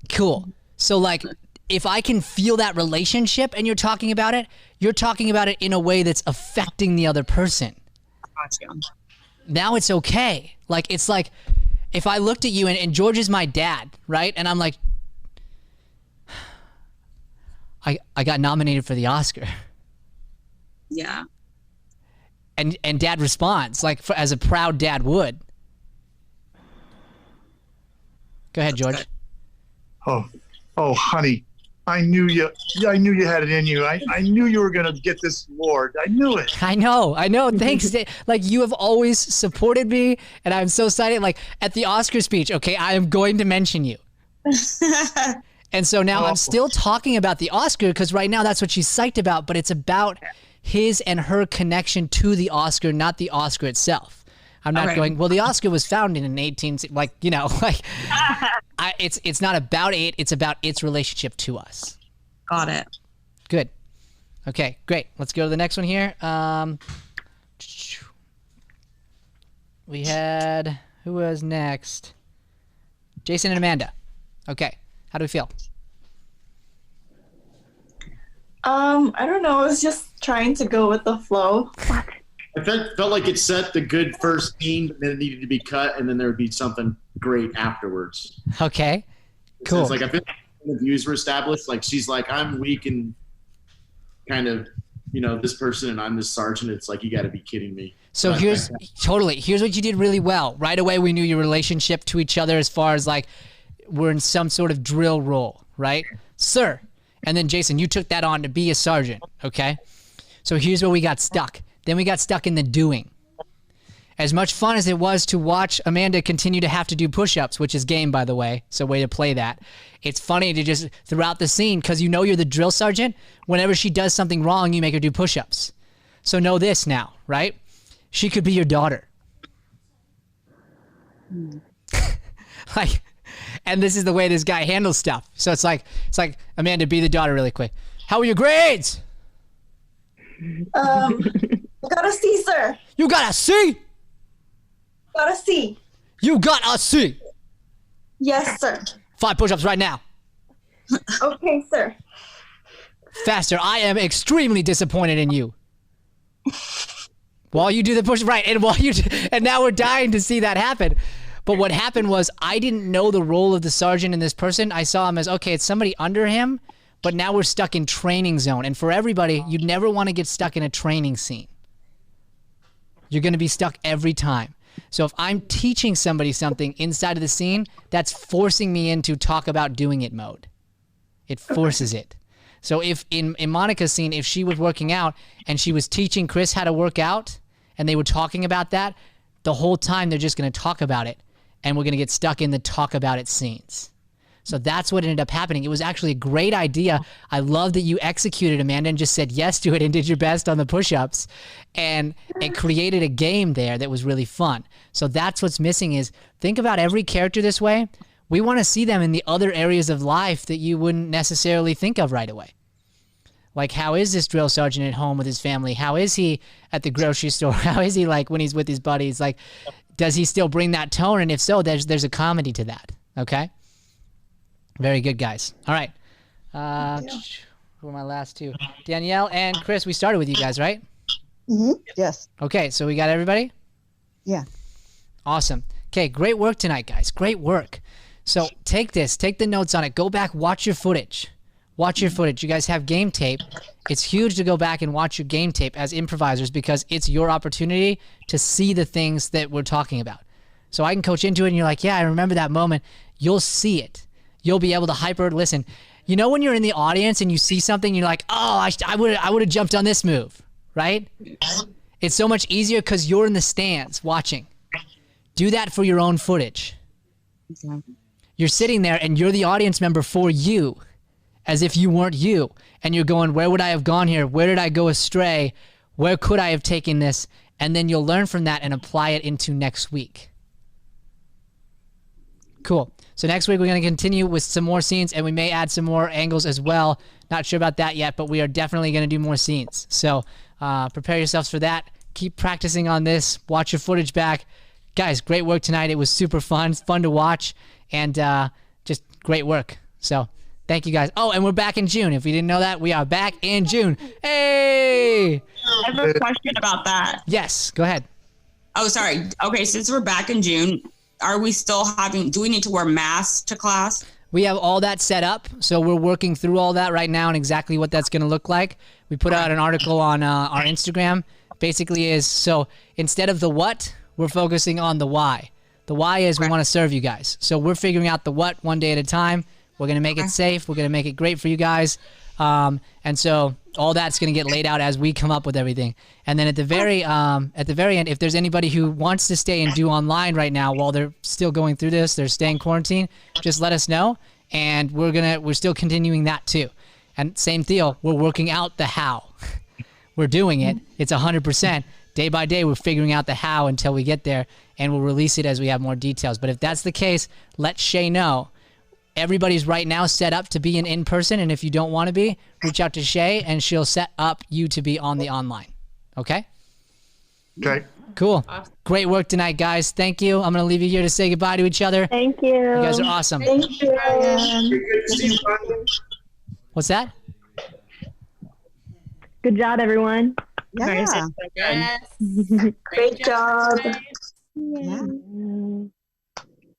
Cool. So like, if I can feel that relationship and you're talking about it in a way that's affecting the other person. Gotcha. Now it's okay. Like, it's like, if I looked at you and George is my dad, right? And I'm like, I got nominated for the Oscar. Yeah. And dad responds like as a proud dad would. Go ahead, George. Oh, honey, I knew you had it in you. I knew you were gonna get this award. I knew it. I know. Thanks. Like, you have always supported me, and I'm so excited. Like, at the Oscar speech, okay, I am going to mention you. And so now I'm still talking about the Oscar because right now that's what she's psyched about, but it's about his and her connection to the Oscar, not the Oscar itself. I'm not going, well, the Oscar was founded in 18, like, you know, like, it's not about it. It's about its relationship to us. Got it. Good. Okay, great. Let's go to the next one here. We had, who was next? Jason and Amanda. Okay. How do we feel? I don't know. I was just trying to go with the flow. I felt like it set the good first scene, but then it needed to be cut, and then there would be something great afterwards. Okay, cool. It's like I feel like the views were established. Like, she's like, I'm weak and kind of, you know, this person, and I'm this sergeant. It's like, you got to be kidding me. So here's what you did really well. Right away, we knew your relationship to each other as far as like, we're in some sort of drill role, right? Sir. And then Jason, you took that on to be a sergeant, okay? So here's where we got stuck. Then we got stuck in the doing. As much fun as it was to watch Amanda continue to have to do push-ups, which is game, by the way, so way to play that. It's funny to just, throughout the scene, because you know you're the drill sergeant, whenever she does something wrong, you make her do push-ups. So know this now, right? She could be your daughter. Like, and this is the way this guy handles stuff. So it's like, Amanda, be the daughter really quick. How are your grades? I got a C, sir. You got a C? Got a C. You got a C? Yes, sir. 5 push-ups right now. Okay, sir. Faster. I am extremely disappointed in you. While you do the push, right? And now we're dying to see that happen. But what happened was I didn't know the role of the sergeant in this person. I saw him as, okay, it's somebody under him, but now we're stuck in training zone. And for everybody, you'd never want to get stuck in a training scene. You're going to be stuck every time. So if I'm teaching somebody something inside of the scene, that's forcing me into talk about doing it mode. It forces it. So if in Monica's scene, if she was working out and she was teaching Chris how to work out and they were talking about that, the whole time they're just going to talk about it and we're going to get stuck in the talk about it scenes. So that's what ended up happening. It was actually a great idea. I love that you executed, Amanda, and just said yes to it and did your best on the push-ups. And it created a game there that was really fun. So that's what's missing is think about every character this way. We want to see them in the other areas of life that you wouldn't necessarily think of right away. Like, how is this drill sergeant at home with his family? How is he at the grocery store? How is he like when he's with his buddies? Like, does he still bring that tone? And if so, there's a comedy to that. Okay? Very good, guys. All right. Who are my last two? Danielle and Chris, we started with you guys, right? Mm-hmm. Yes. Okay, so we got everybody? Yeah. Awesome. Okay, great work tonight, guys. Great work. So take this. Take the notes on it. Go back. Watch your footage. Watch your footage. You guys have game tape. It's huge to go back and watch your game tape as improvisers because it's your opportunity to see the things that we're talking about. So I can coach into it and you're like, yeah, I remember that moment. You'll see it. You'll be able to hyper listen. You know when you're in the audience and you see something, you're like, oh, I would have jumped on this move, right? It's so much easier because you're in the stands watching. Do that for your own footage. You're sitting there and you're the audience member for you, as if you weren't you. And you're going, where would I have gone here? Where did I go astray? Where could I have taken this? And then you'll learn from that and apply it into next week. Cool. So next week we're going to continue with some more scenes and we may add some more angles as well. Not sure about that yet, but we are definitely going to do more scenes. So prepare yourselves for that. Keep practicing on this. Watch your footage back. Guys, great work tonight. It was super fun. It's fun to watch and just great work. So thank you guys. Oh, and we're back in June. If you didn't know that, we are back in June. Hey! I have a question about that. Yes, go ahead. Oh, sorry. Okay, since we're back in June, are we still do we need to wear masks to class? We have all that set up, so we're working through all that right now and exactly what that's going to look like. We put out an article on our Instagram. Basically is, so instead of the what, we're focusing on the why. The why is we want to serve you guys. So we're figuring out the what one day at a time. We're going to make it safe. We're going to make it great for you guys. And so all that's going to get laid out as we come up with everything. And then at the very end, if there's anybody who wants to stay and do online right now while they're still going through this, they're staying quarantined, just let us know. And we're still continuing that too. And same deal, we're working out the how. We're doing it. It's 100%. Day by day, we're figuring out the how until we get there, and we'll release it as we have more details. But if that's the case, let Shay know. Everybody's right now set up to be in person, and if you don't want to be, reach out to Shay, and she'll set up you to be on the online. Okay? Okay. Cool. Great work tonight, guys. Thank you. I'm going to leave you here to say goodbye to each other. Thank you. You guys are awesome. Thank you. What's that? Good job, everyone. Yeah. Yes. Great job. Yeah.